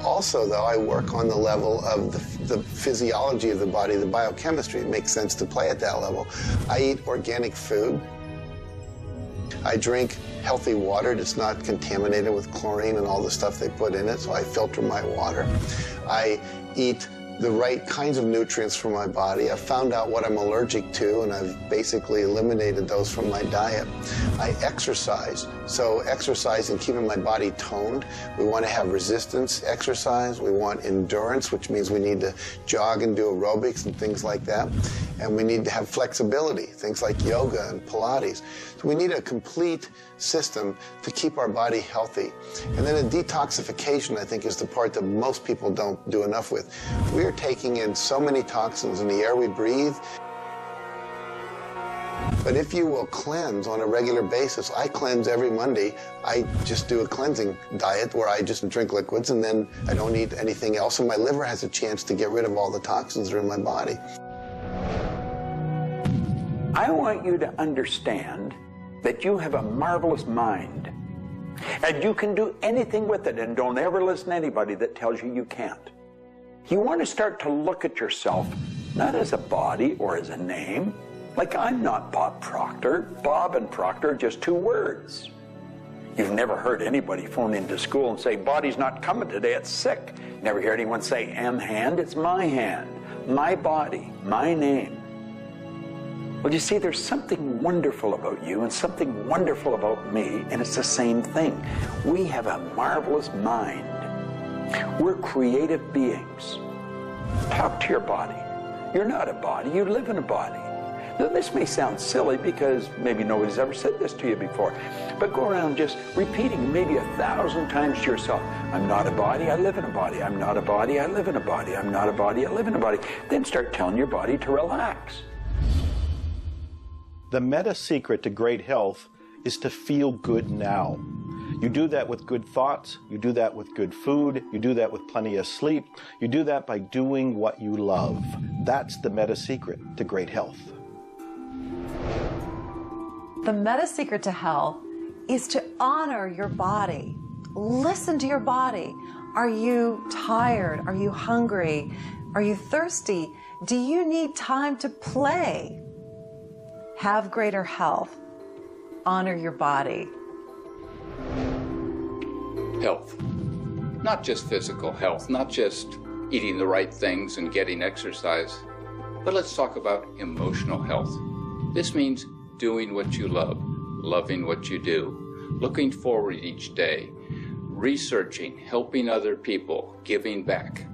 Also, though, I work on the level of the physiology of the body, the biochemistry. It makes sense to play at that level. I eat organic food. I drink healthy water that's not contaminated with chlorine and all the stuff they put in it, so I filter my water. I eat the right kinds of nutrients for my body. I've found out what I'm allergic to, and I've basically eliminated those from my diet. I exercise. So exercise and keeping my body toned. We want to have resistance exercise. We want endurance, which means we need to jog and do aerobics and things like that. And we need to have flexibility, things like yoga and Pilates. So we need a complete system to keep our body healthy. And then a detoxification, I think, is the part that most people don't do enough with. We are taking in so many toxins in the air we breathe. But if you will cleanse on a regular basis, I cleanse every Monday. I just do a cleansing diet where I just drink liquids and then I don't eat anything else, and my liver has a chance to get rid of all the toxins that are in my body. I want you to understand that you have a marvelous mind and you can do anything with it, and don't ever listen to anybody that tells you you can't. You want to start to look at yourself not as a body or as a name. Like, I'm not Bob Proctor. Bob and Proctor are just two words. You've never heard anybody phone into school and say, body's not coming today, it's sick. Never heard anyone say, M hand, it's my hand, my body, my name. Well, you see, there's something wonderful about you and something wonderful about me, and it's the same thing. We have a marvelous mind. We're creative beings. Talk to your body. You're not a body, you live in a body. Now, this may sound silly because maybe nobody's ever said this to you before, but go around just repeating maybe 1,000 times to yourself, I'm not a body, I live in a body. I'm not a body, I live in a body. I'm not a body, I live in a body. Then start telling your body to relax. The meta secret to great health is to feel good now. You do that with good thoughts, you do that with good food, you do that with plenty of sleep, you do that by doing what you love. That's the meta secret to great health. The meta secret to health is to honor your body. Listen to your body. Are you tired? Are you hungry? Are you thirsty? Do you need time to play? Have greater health. Honor your body. Health. Not just physical health, not just eating the right things and getting exercise, but let's talk about emotional health. This means doing what you love, loving what you do, looking forward each day, researching, helping other people, giving back.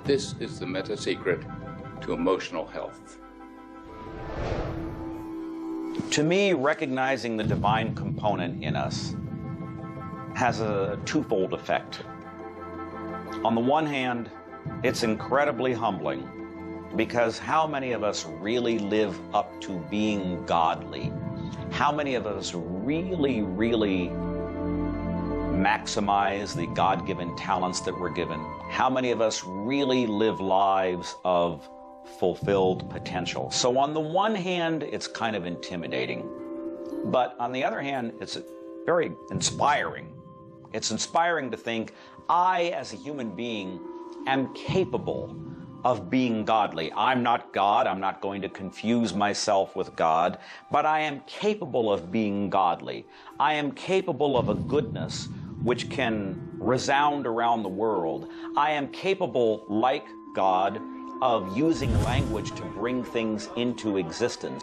This is the meta secret to emotional health. To me, recognizing the divine component in us has a twofold effect. On the one hand, it's incredibly humbling because how many of us really live up to being godly? How many of us really maximize the God-given talents that we're given? How many of us really live lives of fulfilled potential? So on the one hand, it's kind of intimidating. But on the other hand, it's very inspiring. It's inspiring to think, I, as a human being, am capable of being godly. I'm not God. I'm not going to confuse myself with God, but I am capable of being godly. I am capable of a goodness which can resound around the world. I am capable, like God, of using language to bring things into existence.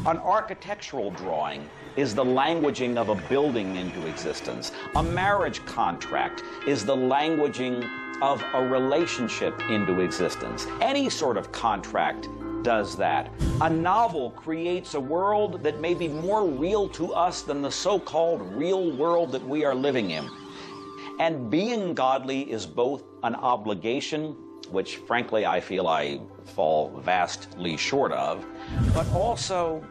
An architectural drawing is the languaging of a building into existence. A marriage contract is the languaging of a relationship into existence. Any sort of contract does that. A novel creates a world that may be more real to us than the so-called real world that we are living in. And being godly is both an obligation, which frankly I feel I fall vastly short of, but also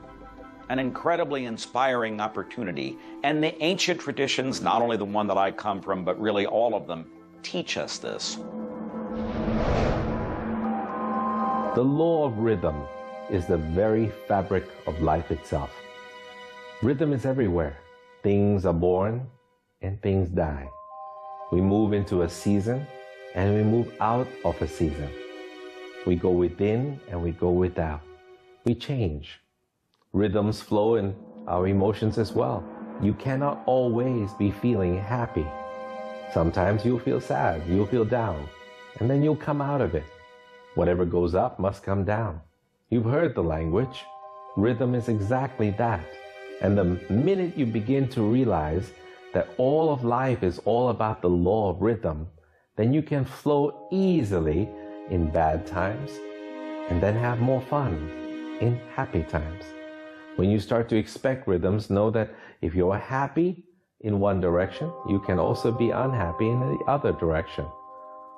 an incredibly inspiring opportunity. And the ancient traditions, not only the one that I come from, but really all of them, teach us this. The law of rhythm is the very fabric of life itself. Rhythm is everywhere. Things are born and things die. We move into a season and we move out of a season. We go within and we go without. We change. Rhythms flow in our emotions as well. You cannot always be feeling happy. Sometimes you'll feel sad, you'll feel down, and then you'll come out of it. Whatever goes up must come down. You've heard the language. Rhythm is exactly that. And the minute you begin to realize that all of life is all about the law of rhythm, then you can flow easily in bad times and then have more fun in happy times. When you start to expect rhythms, know that if you're happy in one direction, you can also be unhappy in the other direction.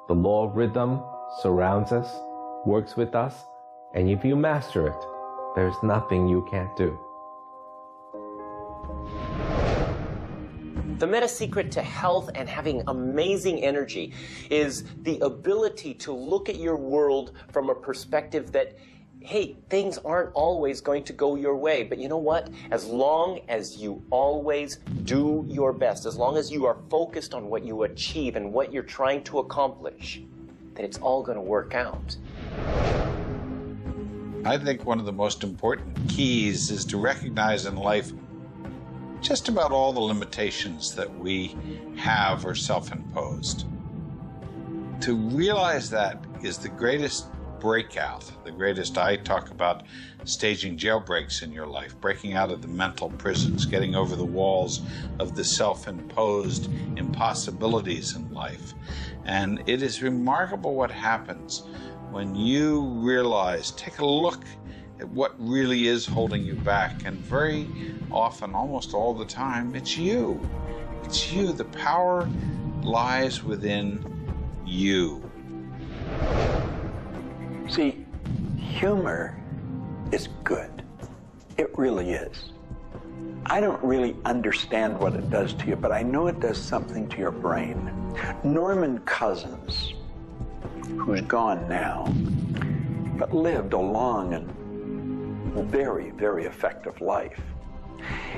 The law of rhythm surrounds us, works with us, and if you master it, there's nothing you can't do. The meta secret to health and having amazing energy is the ability to look at your world from a perspective that, hey, things aren't always going to go your way. But you know what? As long as you always do your best, as long as you are focused on what you achieve and what you're trying to accomplish, then it's all going to work out. I think one of the most important keys is to recognize in life just about all the limitations that we have are self-imposed. To realize that is the greatest breakout, the greatest. I talk about staging jailbreaks in your life, breaking out of the mental prisons, getting over the walls of the self-imposed impossibilities in life. And it is remarkable what happens when you realize, take a look at what really is holding you back. And very often, almost all the time, it's you. It's you. The power lies within you. See, humor is good. It really is. I don't really understand what it does to you, but I know it does something to your brain. Norman Cousins, who's gone now, but lived a long and very, very effective life.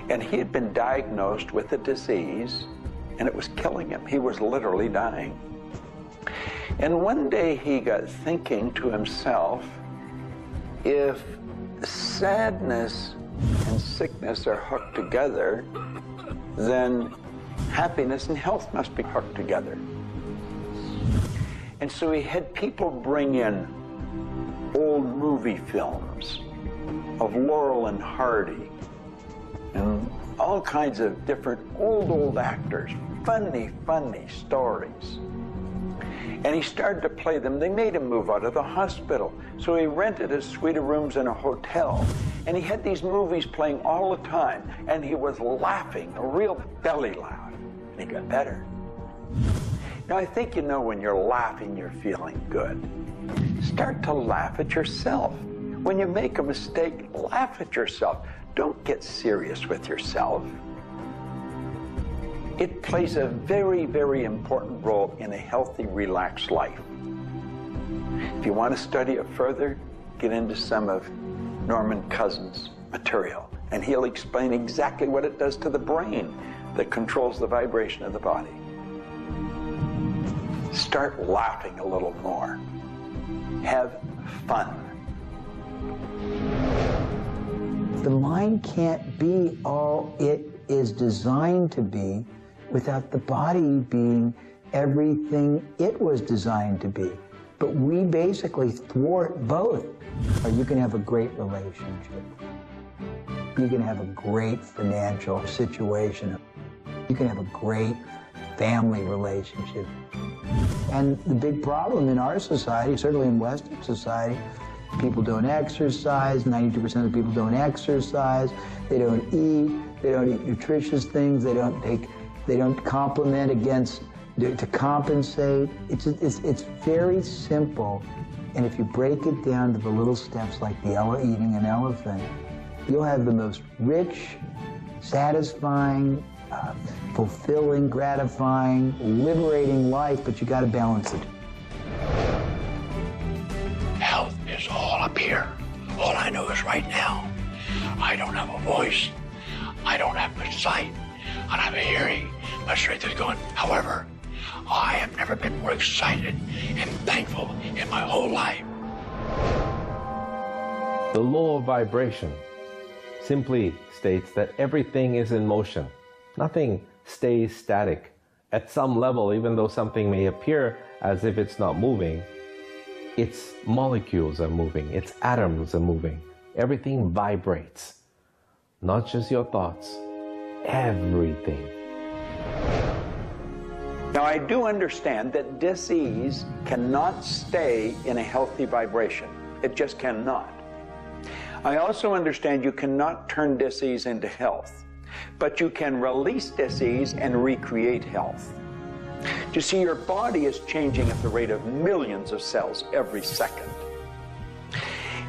And he had been diagnosed with a disease, and it was killing him. He was literally dying. And one day he got thinking to himself, if sadness and sickness are hooked together, then happiness and health must be hooked together. And so he had people bring in old movie films of Laurel and Hardy and all kinds of different old actors, funny stories. And he started to play them. They made him move out of the hospital. So he rented a suite of rooms in a hotel. And he had these movies playing all the time. And he was laughing, a real belly laugh. And he got better. Now, I think you know when you're laughing, you're feeling good. Start to laugh at yourself. When you make a mistake, laugh at yourself. Don't get serious with yourself. It plays a very, very important role in a healthy, relaxed life. If you want to study it further, get into some of Norman Cousins' material, and he'll explain exactly what it does to the brain that controls the vibration of the body. Start laughing a little more. Have fun. The mind can't be all it is designed to be without the body being everything it was designed to be. But we basically thwart both. Or you can have a great relationship. You can have a great financial situation. You can have a great family relationship. And the big problem in our society, certainly in Western society, people don't exercise, 92% of people don't exercise, they don't eat nutritious things, they don't complement to compensate. It's very simple. And if you break it down to the little steps like eating an elephant, you'll have the most rich, satisfying, fulfilling, gratifying, liberating life, but you got to balance it. Health is all up here. All I know is right now. I don't have a voice. I don't have much sight. I don't have a hearing. My strength is gone. However, I have never been more excited and thankful in my whole life. The law of vibration simply states that everything is in motion. Nothing stays static. At some level, even though something may appear as if it's not moving, its molecules are moving, its atoms are moving. Everything vibrates. Not just your thoughts, everything. Now, I do understand that disease cannot stay in a healthy vibration. It just cannot. I also understand you cannot turn disease into health, but you can release disease and recreate health. You see, your body is changing at the rate of millions of cells every second.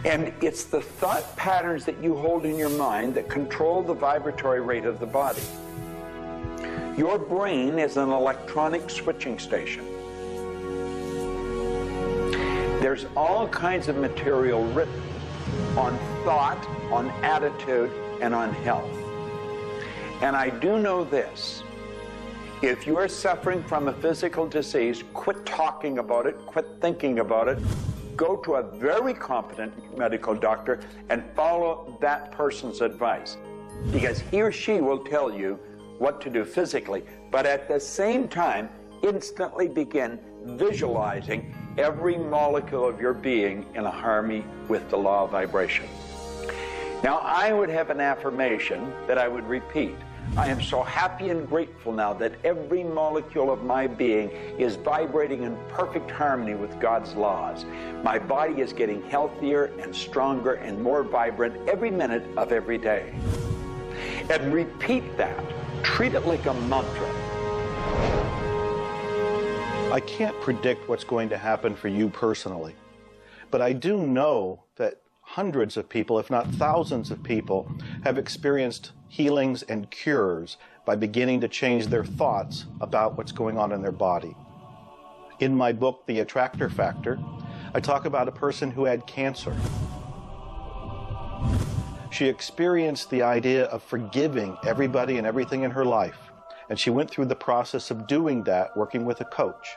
And it's the thought patterns that you hold in your mind that control the vibratory rate of the body. Your brain is an electronic switching station. There's all kinds of material written on thought, on attitude, and on health. And I do know this. If you are suffering from a physical disease, quit talking about it, quit thinking about it. Go to a very competent medical doctor and follow that person's advice, because he or she will tell you what to do physically, but at the same time, instantly begin visualizing every molecule of your being in harmony with the law of vibration. Now, I would have an affirmation that I would repeat. I am so happy and grateful now that every molecule of my being is vibrating in perfect harmony with God's laws. My body is getting healthier and stronger and more vibrant every minute of every day. And repeat that. Treat it like a mantra. I can't predict what's going to happen for you personally, but I do know that hundreds of people, if not thousands of people, have experienced healings and cures by beginning to change their thoughts about what's going on in their body. In my book, The Attractor Factor, I talk about a person who had cancer. She experienced the idea of forgiving everybody and everything in her life, and she went through the process of doing that, working with a coach.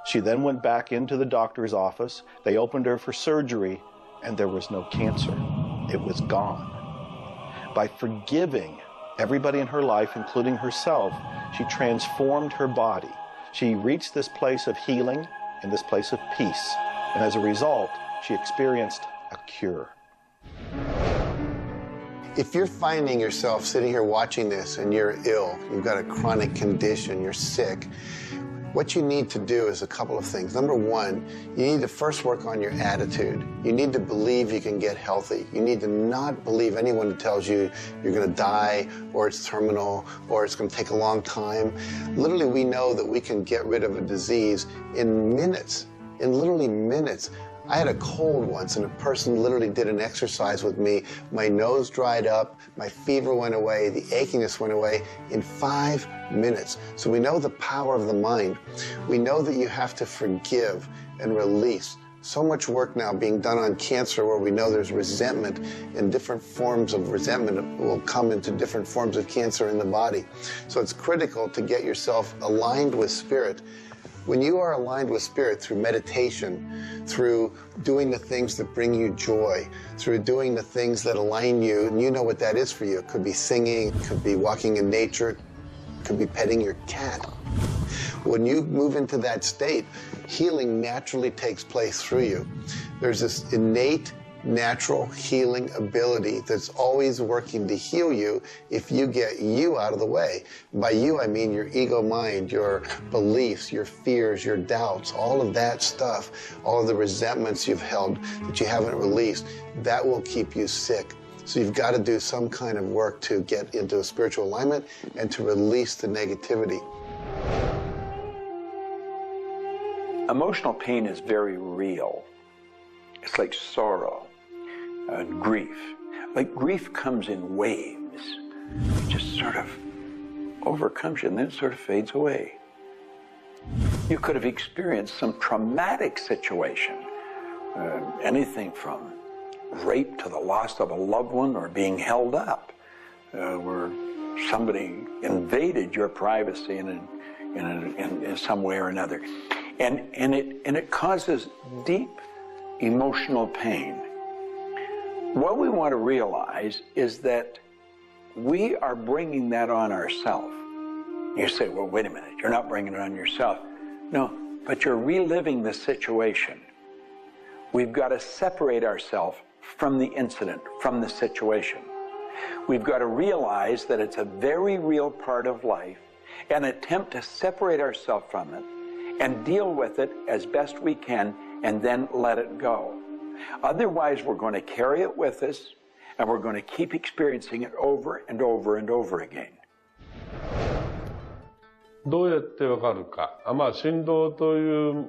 She then went back into the doctor's office. They opened her for surgery, and there was no cancer. It was gone. By forgiving everybody in her life, including herself, she transformed her body. She reached this place of healing and this place of peace. And as a result, she experienced a cure. If you're finding yourself sitting here watching this and you're ill, you've got a chronic condition, you're sick, what you need to do is a couple of things. Number one, you need to first work on your attitude. You need to believe you can get healthy. You need to not believe anyone who tells you you're going to die, or it's terminal, or it's going to take a long time. Literally, we know that we can get rid of a disease in minutes, in literally minutes. I had a cold once, and a person literally did an exercise with me. My nose dried up, my fever went away, the achiness went away in 5 minutes. So we know the power of the mind. We know that you have to forgive and release. So much work now being done on cancer, where we know there's resentment, and different forms of resentment will come into different forms of cancer in the body. So it's critical to get yourself aligned with spirit. When you are aligned with spirit through meditation, through doing the things that bring you joy, through doing the things that align you, and you know what that is for you. It could be singing, it could be walking in nature, it could be petting your cat. When you move into that state, healing naturally takes place through you. There's this innate, natural healing ability that's always working to heal you if you get you out of the way. By you, I mean your ego mind, your beliefs, your fears, your doubts, all of that stuff, all of the resentments you've held that you haven't released, that will keep you sick. So you've got to do some kind of work to get into a spiritual alignment and to release the negativity. Emotional pain is very real. It's like sorrow and grief. Like grief comes in waves. It just sort of overcomes you and then it sort of fades away. You could have experienced some traumatic situation, anything from rape to the loss of a loved one or being held up, where somebody invaded your privacy in some way or another. And it causes deep emotional pain. What we want to realize is that we are bringing that on ourselves. You say, well, wait a minute, you're not bringing it on yourself. No, but you're reliving the situation. We've got to separate ourselves from the incident, from the situation. We've got to realize that it's a very real part of life and attempt to separate ourselves from it and deal with it as best we can and then let it go. Otherwise, we're going to carry it with us and we're going to keep experiencing it over and over and over again. どうやってわかるか。振動という、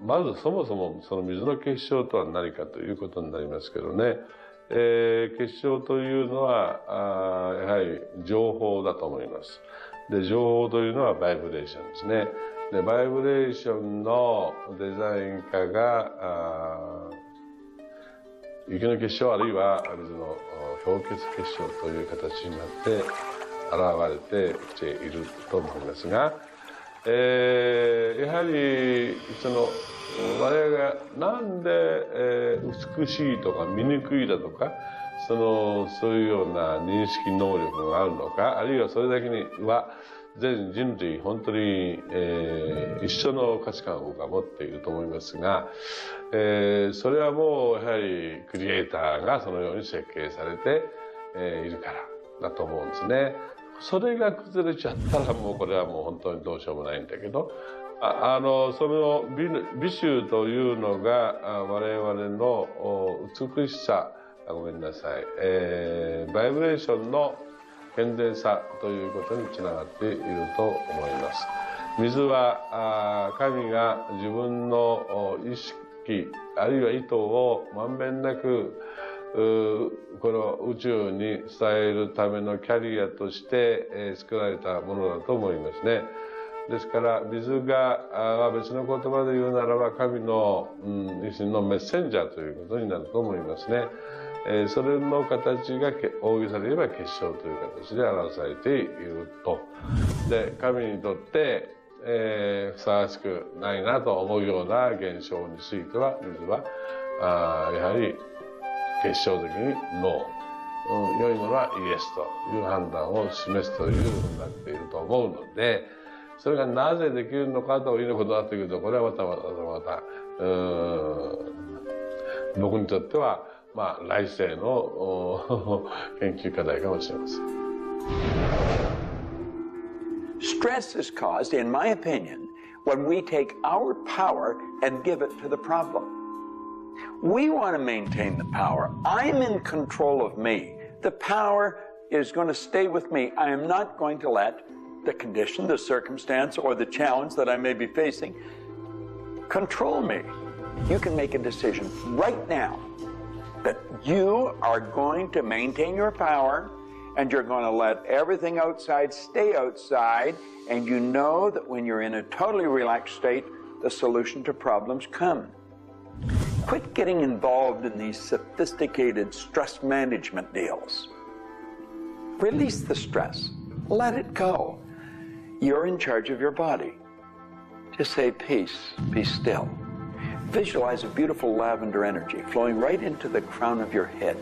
まずそもそもその水の結晶とは何かということになりますけどね。結晶というのは、やはり情報だと思います。で、情報というのはバイブレーションですね。で、バイブレーションのデザイン家が、雪の結晶あるいは水の氷結結晶という形になって現れてきていると思いますが、やはり我々がなんで、美しいとか醜いだとかそういうような認識能力があるのか、あるいはそれだけには全人類本当に、一緒の価値観を僕は持っていると思いますが、それはもうやはりクリエイターがそのように設計されて、いるからだと思うんですね。それが崩れちゃったらもうこれはもう本当にどうしようもないんだけど、その美醜というのが我々の美しさ、ごめんなさい、バイブレーションの健全さということにつながっていると思います。水は神が自分の意識あるいは意図をまんべんなくこの宇宙に伝えるためのキャリアとして、作られたものだと思いますね。ですから水が別の言葉で言うならば神の、一種のメッセンジャーということになると思いますね。それの形が大げさで言えば結晶という形で表されていると。で、神にとって、ふさわしくないなと思うような現象については水はやはり結晶的にノー、良いものはイエスという判断を示すというふうになっていると思うので、それがなぜできるのかということになってくると、これはまた僕にとっては来世の研究課題かもしれません。Stress is caused, in my opinion, when we take our power and give it to the problem. We want to maintain the power. I'm in control of me. The power is going to stay with me. I am not going to let the condition, the circumstance, or the challenge that I may be facing control me. You can make a decision right now that you are going to maintain your power and you're going to let everything outside stay outside, and you know that when you're in a totally relaxed state, the solution to problems come. Quit getting involved in these sophisticated stress management deals. Release the stress. Let it go. You're in charge of your body. Just say, peace, be still. Visualize a beautiful lavender energy flowing right into the crown of your head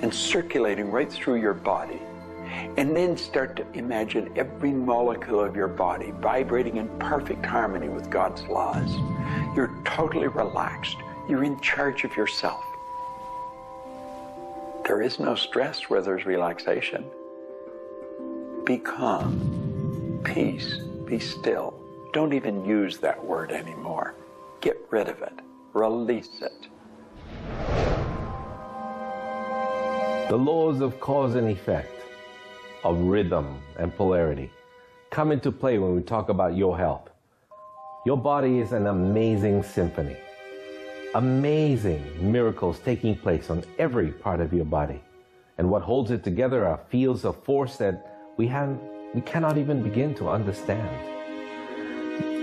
and circulating right through your body. And then start to imagine every molecule of your body vibrating in perfect harmony with God's laws. You're totally relaxed. You're in charge of yourself. There is no stress where there's relaxation. Be calm, peace, be still. Don't even use that word anymore. Get rid of it. Release it. The laws of cause and effect, of rhythm and polarity, come into play when we talk about your health. Your body is an amazing symphony. Amazing miracles taking place on every part of your body. And what holds it together are fields of force that we cannot even begin to understand.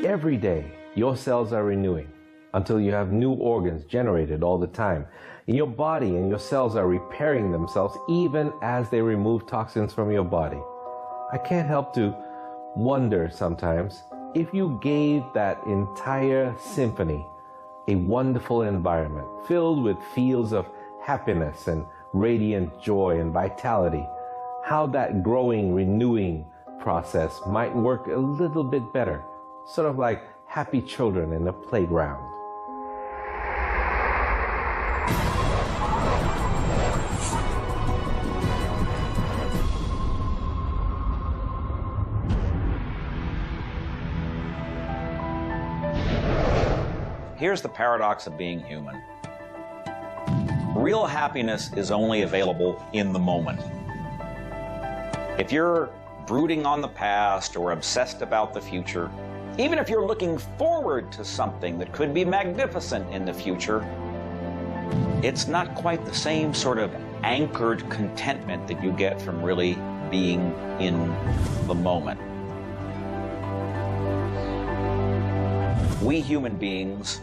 Every day, your cells are renewing until you have new organs generated all the time. And your body and your cells are repairing themselves even as they remove toxins from your body. I can't help to wonder sometimes if you gave that entire symphony a wonderful environment filled with fields of happiness and radiant joy and vitality, how that growing, renewing process might work a little bit better, sort of like happy children in a playground. Here's the paradox of being human. Real happiness is only available in the moment. If you're brooding on the past or obsessed about the future, even if you're looking forward to something that could be magnificent in the future, it's not quite the same sort of anchored contentment that you get from really being in the moment. We human beings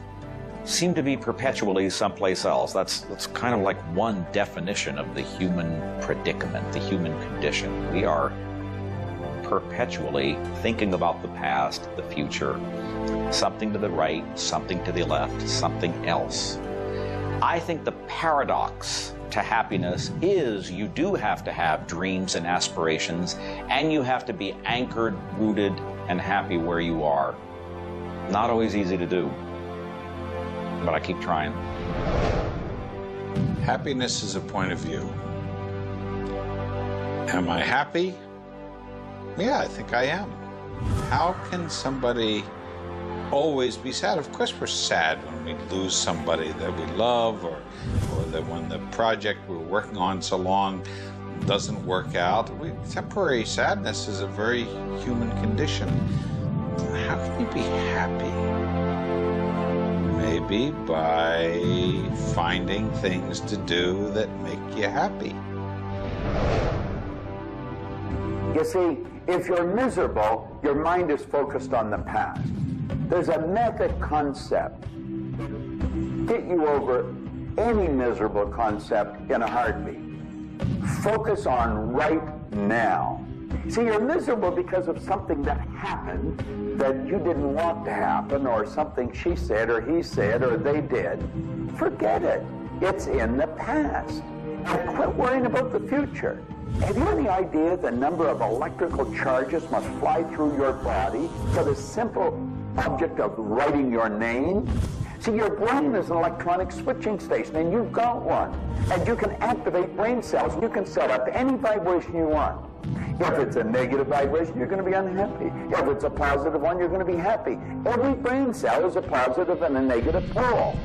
seem to be perpetually someplace else. That's kind of like one definition of the human predicament, the human condition. We are perpetually thinking about the past, the future, something to the right, something to the left, something else. I think the paradox to happiness is you do have to have dreams and aspirations, and you have to be anchored, rooted, and happy where you are. Not always easy to do, but I keep trying. Happiness is a point of view. Am I happy? Yeah, I think I am. How can somebody always be sad? Of course we're sad when we lose somebody that we love, or that when the project we're working on so long doesn't work out. Temporary sadness is a very human condition. How can you be happy? maybe by finding things to do that make you happy. You see, if you're miserable, your mind is focused on the past. There's a method concept. Get you over any miserable concept in a heartbeat. Focus on right now. See, you're miserable because of something that happened that you didn't want to happen, or something she said or he said or they did. Forget it. It's in the past. And quit worrying about the future. Have you any idea the number of electrical charges must fly through your body for the simple object of writing your name? See, your brain is an electronic switching station, and you've got one. And you can activate brain cells. You can set up any vibration you want. If it's a negative vibration, you're going to be unhappy. If it's a positive one, you're going to be happy. Every brain cell is a positive and a negative pole.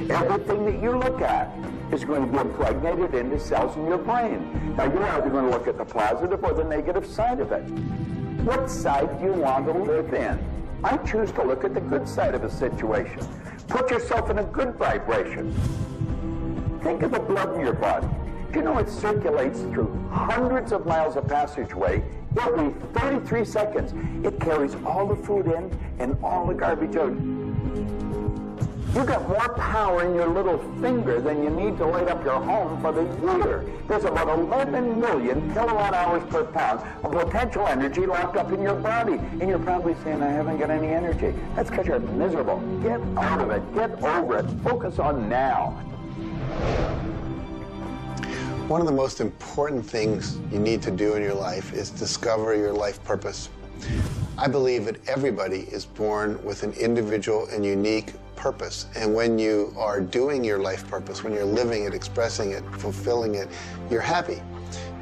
Everything that you look at is going to be impregnated into cells in your brain. Now, you're either going to look at the positive or the negative side of it. What side do you want to live in? I choose to look at the good side of a situation. Put yourself in a good vibration. Think of the blood in your body. Do you know it circulates through hundreds of miles of passageway every 33 seconds? It carries all the food in and all the garbage out. You've got more power in your little finger than you need to light up your home for the year. There's about 11 million kilowatt hours per pound of potential energy locked up in your body. And you're probably saying, I haven't got any energy. That's because you're miserable. Get out of it. Get over it. Focus on now. One of the most important things you need to do in your life is discover your life purpose. I believe that everybody is born with an individual and unique purpose. And when you are doing your life purpose, when you're living it, expressing it, fulfilling it, you're happy.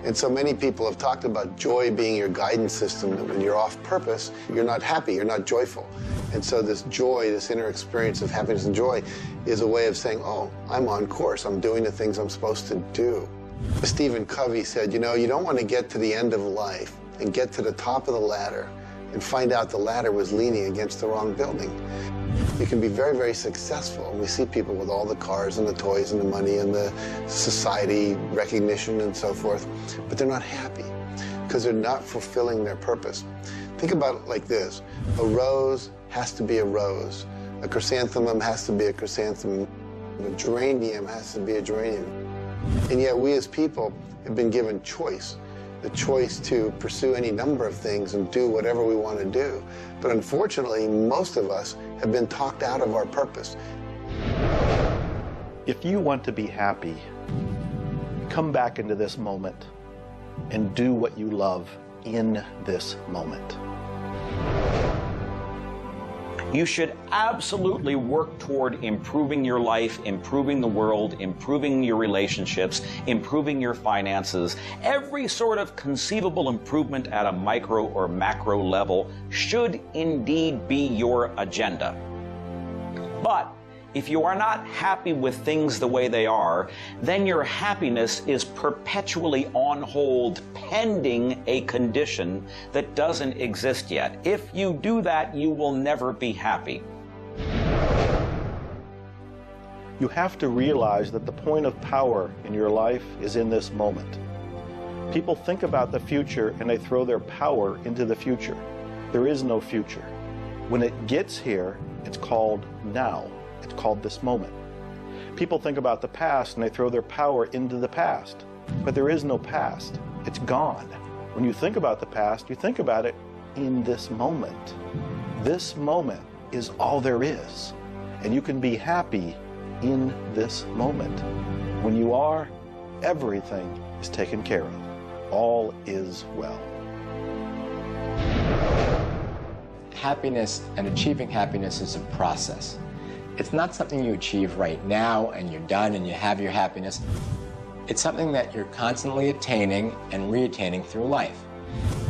And so many people have talked about joy being your guidance system, that when you're off purpose, you're not happy, you're not joyful. And so this joy, this inner experience of happiness and joy is a way of saying, oh, I'm on course, I'm doing the things I'm supposed to do. Stephen Covey said, you know, you don't want to get to the end of life and get to the top of the ladder and find out the ladder was leaning against the wrong building. You can be very, very successful. And we see people with all the cars and the toys and the money and the society recognition and so forth, but they're not happy because they're not fulfilling their purpose. Think about it like this. A rose has to be a rose. A chrysanthemum has to be a chrysanthemum. A geranium has to be a geranium. And yet we as people have been given choice. The choice to pursue any number of things and do whatever we want to do. But unfortunately, most of us have been talked out of our purpose. If you want to be happy, come back into this moment and do what you love in this moment. You should absolutely work toward improving your life, improving the world, improving your relationships, improving your finances. Every sort of conceivable improvement at a micro or macro level should indeed be your agenda. But if you are not happy with things the way they are, then your happiness is perpetually on hold pending a condition that doesn't exist yet. If you do that, you will never be happy. You have to realize that the point of power in your life is in this moment. People think about the future and they throw their power into the future. There is no future. When it gets here, it's called now. It's called this moment. People think about the past and they throw their power into the past. But there is no past. It's gone. When you think about the past, you think about it in this moment. This moment is all there is. And you can be happy in this moment. When you are, everything is taken care of. All is well. Happiness and achieving happiness is a process. It's not something you achieve right now and you're done and you have your happiness. It's something that you're constantly attaining and reattaining through life.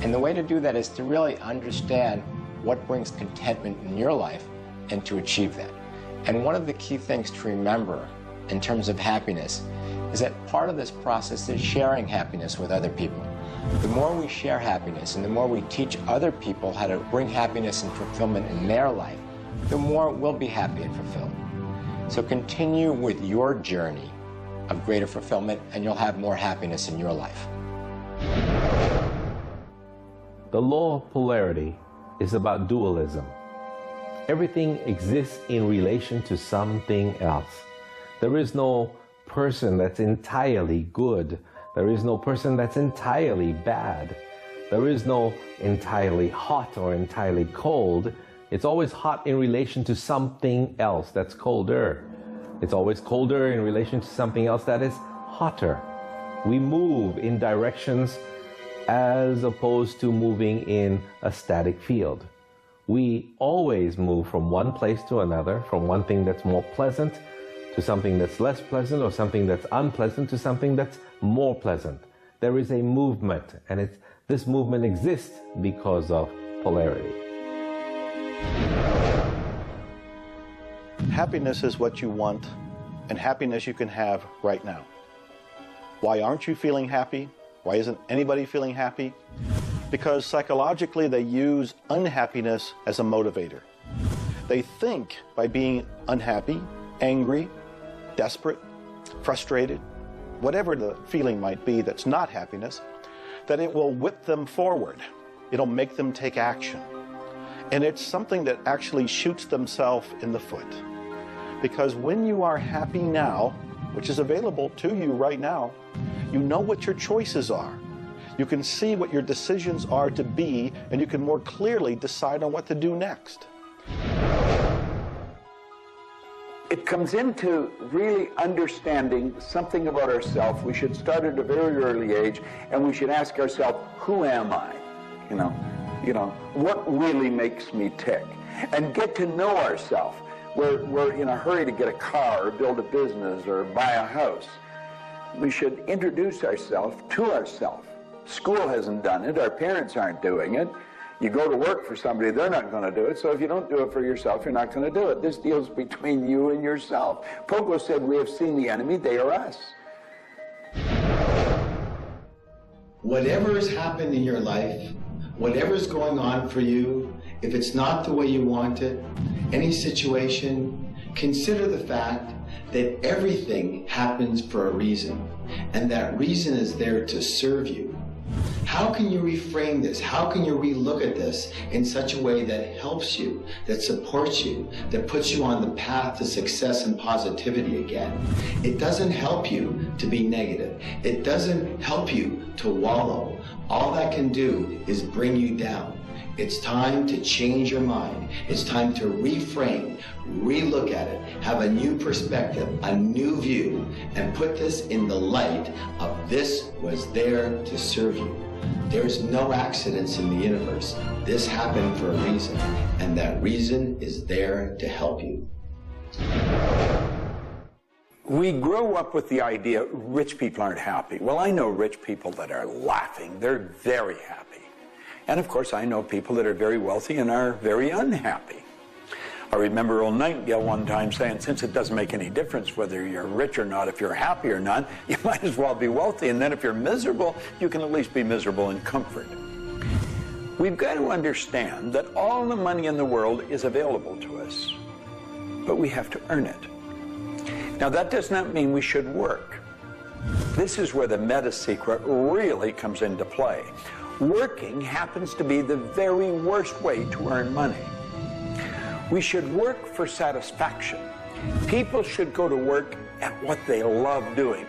And the way to do that is to really understand what brings contentment in your life and to achieve that. And one of the key things to remember in terms of happiness is that part of this process is sharing happiness with other people. The more we share happiness and the more we teach other people how to bring happiness and fulfillment in their life, the more we'll be happy and fulfilled. So continue with your journey of greater fulfillment, and you'll have more happiness in your life. The law of polarity is about dualism. Everything exists in relation to something else. There is no person that's entirely good. There is no person that's entirely bad. There is no entirely hot or entirely cold. It's always hot in relation to something else that's colder. It's always colder in relation to something else that is hotter. We move in directions as opposed to moving in a static field. We always move from one place to another, from one thing that's more pleasant to something that's less pleasant, or something that's unpleasant to something that's more pleasant. There is a movement, and this movement exists because of polarity. Happiness is what you want, and happiness you can have right now. Why aren't you feeling happy? Why isn't anybody feeling happy? Because psychologically they use unhappiness as a motivator. They think by being unhappy, angry, desperate, frustrated, whatever the feeling might be that's not happiness, that it will whip them forward. It'll make them take action. And it's something that actually shoots themselves in the foot. Because when you are happy now, which is available to you right now, you know what your choices are. You can see what your decisions are to be, and you can more clearly decide on what to do next. It comes into really understanding something about ourselves. We should start at a very early age, and we should ask ourselves, who am I? You know, what really makes me tick? And get to know ourselves. We're in a hurry to get a car or build a business or buy a house. We should introduce ourselves to ourselves. School hasn't done it. Our parents aren't doing it. You go to work for somebody, they're not going to do it. So if you don't do it for yourself, you're not going to do it. This deals between you and yourself. Pogo said, we have seen the enemy, they are us. Whatever has happened in your life, whatever's going on for you, if it's not the way you want it, any situation, consider the fact that everything happens for a reason, and that reason is there to serve you. How can you reframe this? How can you relook at this in such a way that helps you, that supports you, that puts you on the path to success and positivity again? It doesn't help you to be negative. It doesn't help you to wallow. All that can do is bring you down. It's time to change your mind. It's time to reframe, relook at it, have a new perspective, a new view, and put this in the light of this was there to serve you. There's no accidents in the universe. This happened for a reason, and that reason is there to help you. We grow up with the idea rich people aren't happy. Well, I know rich people that are laughing. They're very happy. And of course, I know people that are very wealthy and are very unhappy. I remember old Nightingale one time saying, since it doesn't make any difference whether you're rich or not, if you're happy or not, you might as well be wealthy. And then if you're miserable, you can at least be miserable in comfort. We've got to understand that all the money in the world is available to us, but we have to earn it. Now, that does not mean we should work. This is where the meta secret really comes into play. Working happens to be the very worst way to earn money. We should work for satisfaction. People should go to work at what they love doing.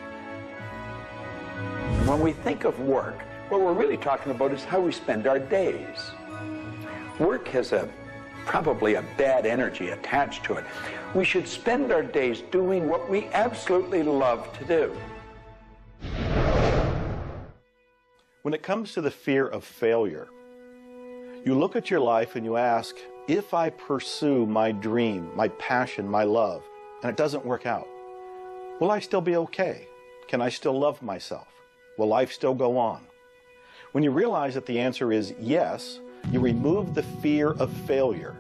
When we think of work, what we're really talking about is how we spend our days. Work has probably a bad energy attached to it. We should spend our days doing what we absolutely love to do. When it comes to the fear of failure, you look at your life and you ask, if I pursue my dream, my passion, my love, and it doesn't work out, will I still be okay? Can I still love myself? Will life still go on? When you realize that the answer is yes, you remove the fear of failure.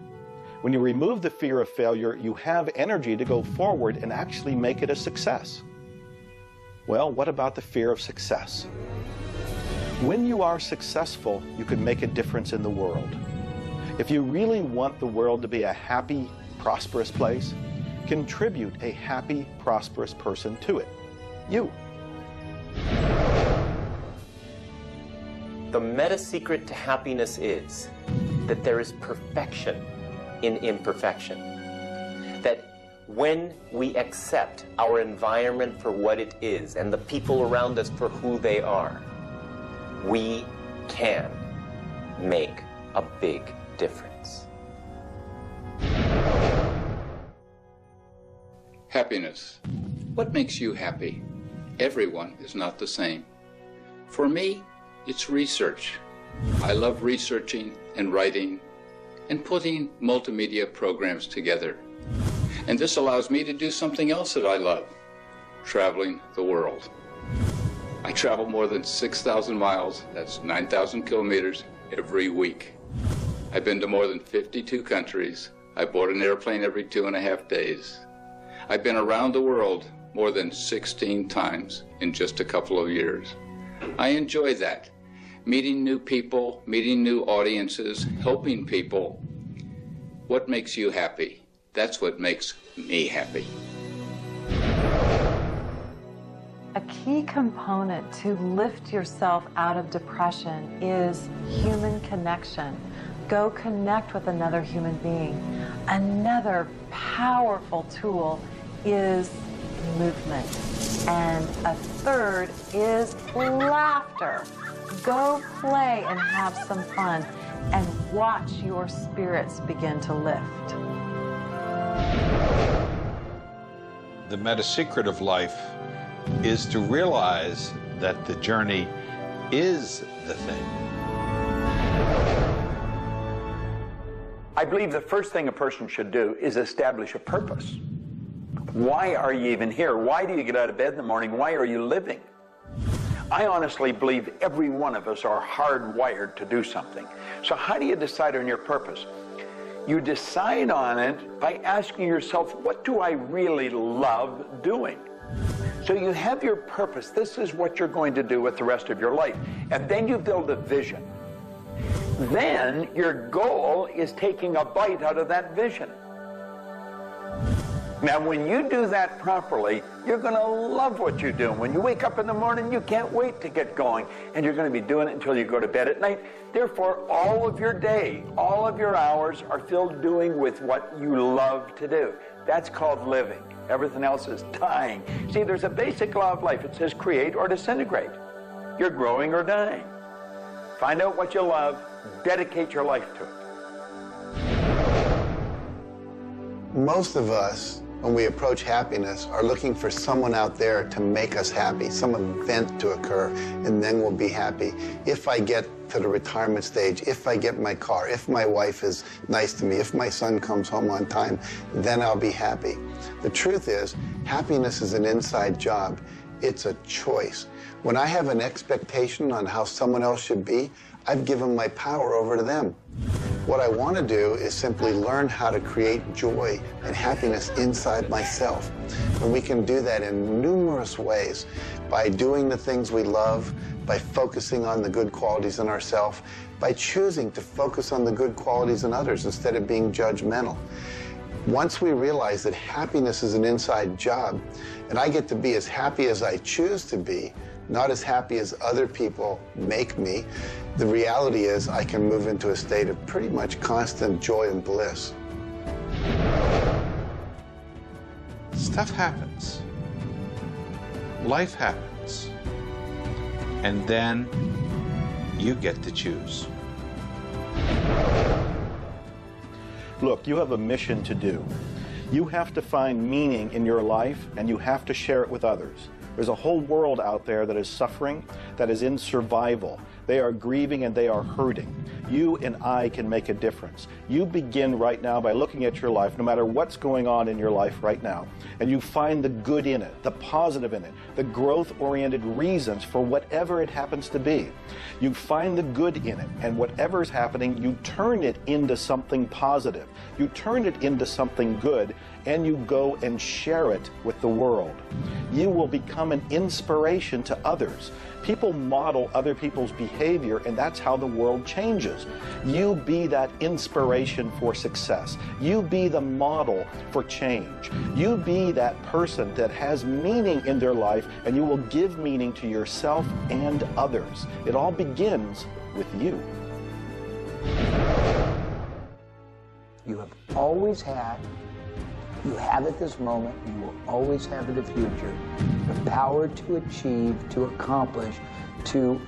When you remove the fear of failure, you have energy to go forward and actually make it a success. Well, what about the fear of success? When you are successful, you can make a difference in the world. If you really want the world to be a happy, prosperous place, contribute a happy, prosperous person to it? You. The meta secret to happiness is that there is perfection in imperfection. That when we accept our environment for what it is and the people around us for who they are, we can make a big difference. Happiness. What makes you happy? Everyone is not the same. For me, it's research. I love researching and writing and putting multimedia programs together. And this allows me to do something else that I love, traveling the world. I travel more than 6,000 miles, that's 9,000 kilometers, every week. I've been to more than 52 countries. I board an airplane every 2.5 days. I've been around the world more than 16 times in just a couple of years. I enjoy that. Meeting new people, meeting new audiences, helping people. What makes you happy? That's what makes me happy. A key component to lift yourself out of depression is human connection. Go connect with another human being. Another powerful tool is movement. And a third is laughter. Go play and have some fun and watch your spirits begin to lift. The meta secret of life is to realize that the journey is the thing. I believe the first thing a person should do is establish a purpose. Why are you even here? Why do you get out of bed in the morning? Why are you living? I honestly believe every one of us are hardwired to do something. So how do you decide on your purpose? You decide on it by asking yourself, what do I really love doing? So you have your purpose. This is what you're going to do with the rest of your life. And then you build a vision. Then your goal is taking a bite out of that vision. Now, when you do that properly, you're going to love what you do. When you wake up in the morning, you can't wait to get going, and you're going to be doing it until you go to bed at night. Therefore, all of your day, all of your hours are filled doing with what you love to do. That's called living. Everything else is dying. See, there's a basic law of life. It says create or disintegrate. You're growing or dying. Find out what you love, dedicate your life to it. Most of us, when we approach happiness, are looking for someone out there to make us happy, some event to occur, and then we'll be happy. If I get to the retirement stage, if I get my car, if my wife is nice to me, if my son comes home on time, then I'll be happy. The truth is, happiness is an inside job. It's a choice. When I have an expectation on how someone else should be, I've given my power over to them. What I want to do is simply learn how to create joy and happiness inside myself. And we can do that in numerous ways, by doing the things we love, by focusing on the good qualities in ourselves, by choosing to focus on the good qualities in others instead of being judgmental. Once we realize that happiness is an inside job, and I get to be as happy as I choose to be, not as happy as other people make me, the reality is I can move into a state of pretty much constant joy and bliss. Stuff happens. Life happens. And then you get to choose. Look, you have a mission to do. You have to find meaning in your life, and you have to share it with others. There's a whole world out there that is suffering, that is in survival. They are grieving and they are hurting. You and I can make a difference. You begin right now by looking at your life, no matter what's going on in your life right now, and you find the good in it, the positive in it, the growth-oriented reasons for whatever it happens to be. You find the good in it, and whatever is happening, you turn it into something positive. You turn it into something good, and you go and share it with the world. You will become an inspiration to others. People model other people's behavior behavior, and that's how the world changes. You be that inspiration for success. You be the model for change. You be that person that has meaning in their life, and you will give meaning to yourself and others. It all begins with you. You have always had, you have at this moment, you will always have in the future, the power to achieve, to accomplish, to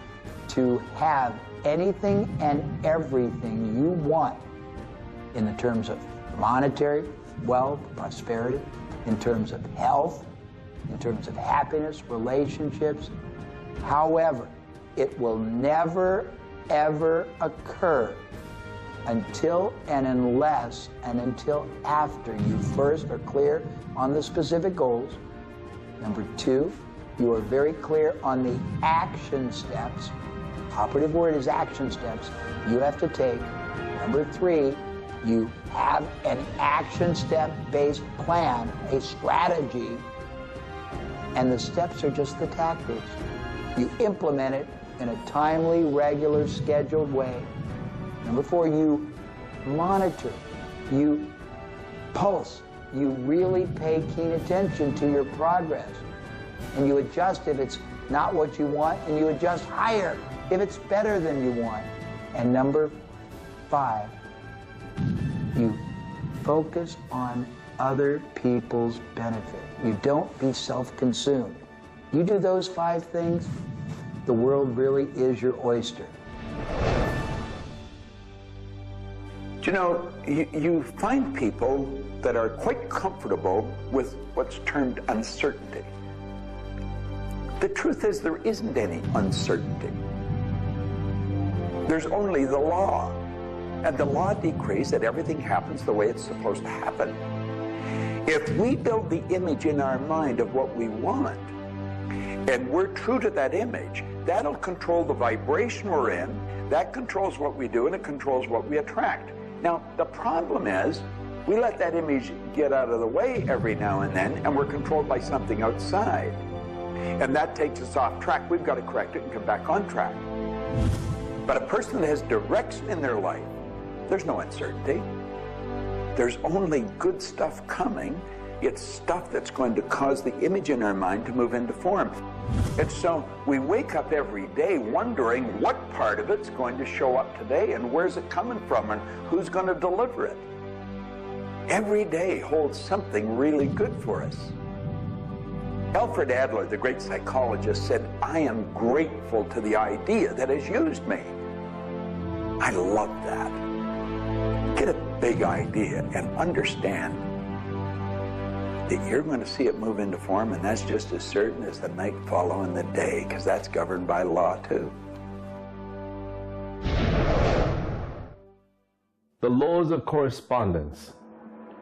have anything and everything you want in the terms of monetary, wealth, prosperity, in terms of health, in terms of happiness, relationships. However, it will never, ever occur until and unless and until after you first are clear on the specific goals. Number two, you are very clear on the action steps. Operative word is action steps you have to take. Number three, you have an action step-based plan, a strategy, and the steps are just the tactics. You implement it in a timely, regular, scheduled way. Number four, you monitor, you pulse, you really pay keen attention to your progress. And you adjust if it's not what you want, and you adjust higher if it's better than you want. And number five, you focus on other people's benefit. You don't be self-consumed. You do those five things, the world really is your oyster. Do you know, you find people that are quite comfortable with what's termed uncertainty. The truth is there isn't any uncertainty. There's only the law. And the law decrees that everything happens the way it's supposed to happen. If we build the image in our mind of what we want, and we're true to that image, that'll control the vibration we're in, that controls what we do, and it controls what we attract. Now, the problem is, we let that image get out of the way every now and then, and we're controlled by something outside. And that takes us off track. We've got to correct it and come back on track. But a person that has direction in their life, there's no uncertainty. There's only good stuff coming. It's stuff that's going to cause the image in our mind to move into form. And so we wake up every day wondering what part of it's going to show up today and where's it coming from and who's going to deliver it. Every day holds something really good for us. Alfred Adler, the great psychologist, said, "I am grateful to the idea that has used me." I love that. Get a big idea and understand that you're going to see it move into form, and that's just as certain as the night following the day, because that's governed by law too. The laws of correspondence,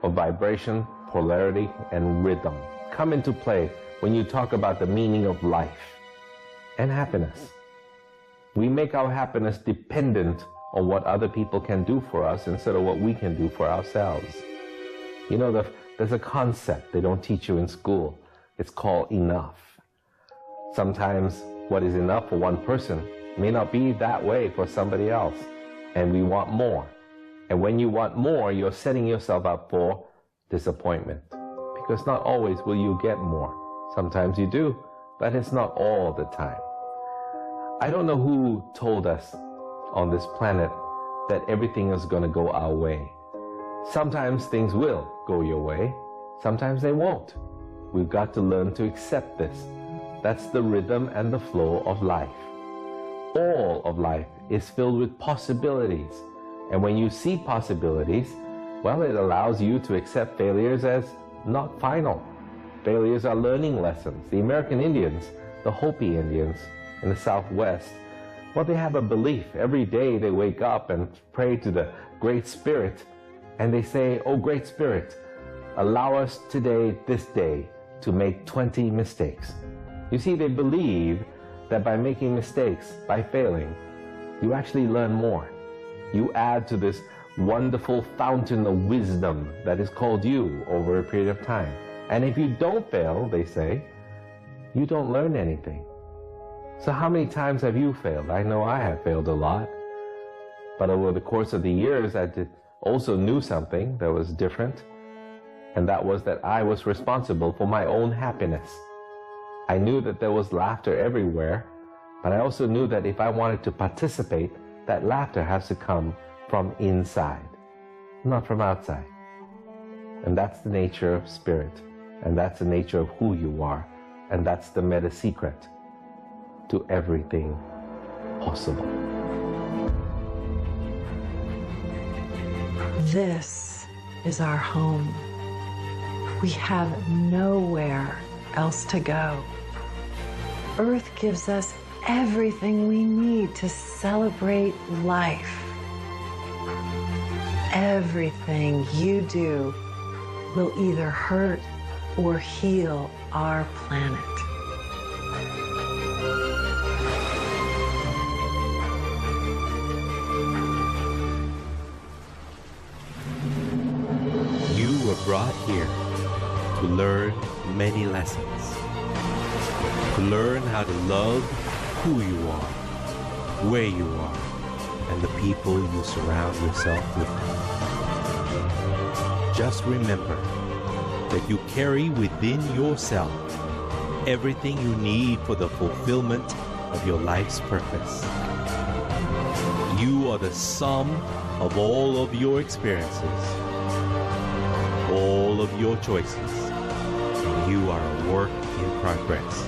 of vibration, polarity, and rhythm come into play when you talk about the meaning of life and happiness. We make our happiness dependent on what other people can do for us instead of what we can do for ourselves. You know, there's a concept they don't teach you in school. It's called enough. Sometimes what is enough for one person may not be that way for somebody else, and we want more. And when you want more, you're setting yourself up for disappointment, because not always will you get more. Sometimes you do, but it's not all the time. I don't know who told us on this planet that everything is going to go our way. Sometimes things will go your way, sometimes they won't. We've got to learn to accept this. That's the rhythm and the flow of life. All of life is filled with possibilities. And when you see possibilities, well, it allows you to accept failures as not final. Failures are learning lessons. The American Indians, the Hopi Indians in the Southwest, well, they have a belief. Every day they wake up and pray to the Great Spirit, and they say, "Oh, Great Spirit, allow us today, this day, to make 20 mistakes." You see, they believe that by making mistakes, by failing, you actually learn more. You add to this wonderful fountain of wisdom that is called you over a period of time. And if you don't fail, they say, you don't learn anything. So how many times have you failed? I know I have failed a lot. But over the course of the years, I also knew something that was different. And that was that I was responsible for my own happiness. I knew that there was laughter everywhere, but I also knew that if I wanted to participate, that laughter has to come from inside, not from outside. And that's the nature of spirit, and that's the nature of who you are, and that's the meta secret to everything possible. This is our home. We have nowhere else to go. Earth gives us everything we need to celebrate life. Everything you do will either hurt or heal our planet. You were brought here to learn many lessons, to learn how to love who you are, where you are, and the people you surround yourself with. Just remember that you carry within yourself everything you need for the fulfillment of your life's purpose. You are the sum of all of your experiences, all of your choices, and you are a work in progress.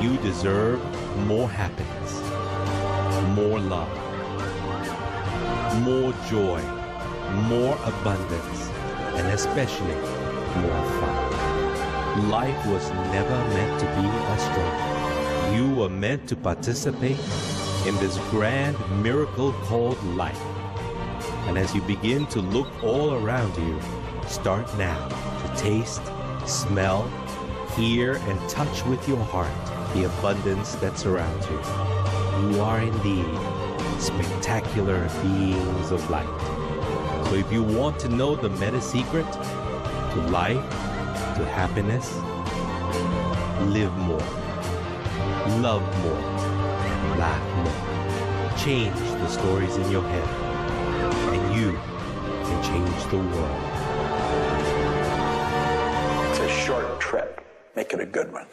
You deserve more happiness, more love, more joy, more abundance, and especially more fun. Life was never meant to be a struggle. You were meant to participate in this grand miracle called life. And as you begin to look all around you, start now to taste, smell, hear, and touch with your heart the abundance that surrounds you. You are indeed spectacular beings of light. So if you want to know the meta secret to life, to happiness, live more, love more, laugh more. Change the stories in your head, and you can change the world. It's a short trip. Make it a good one.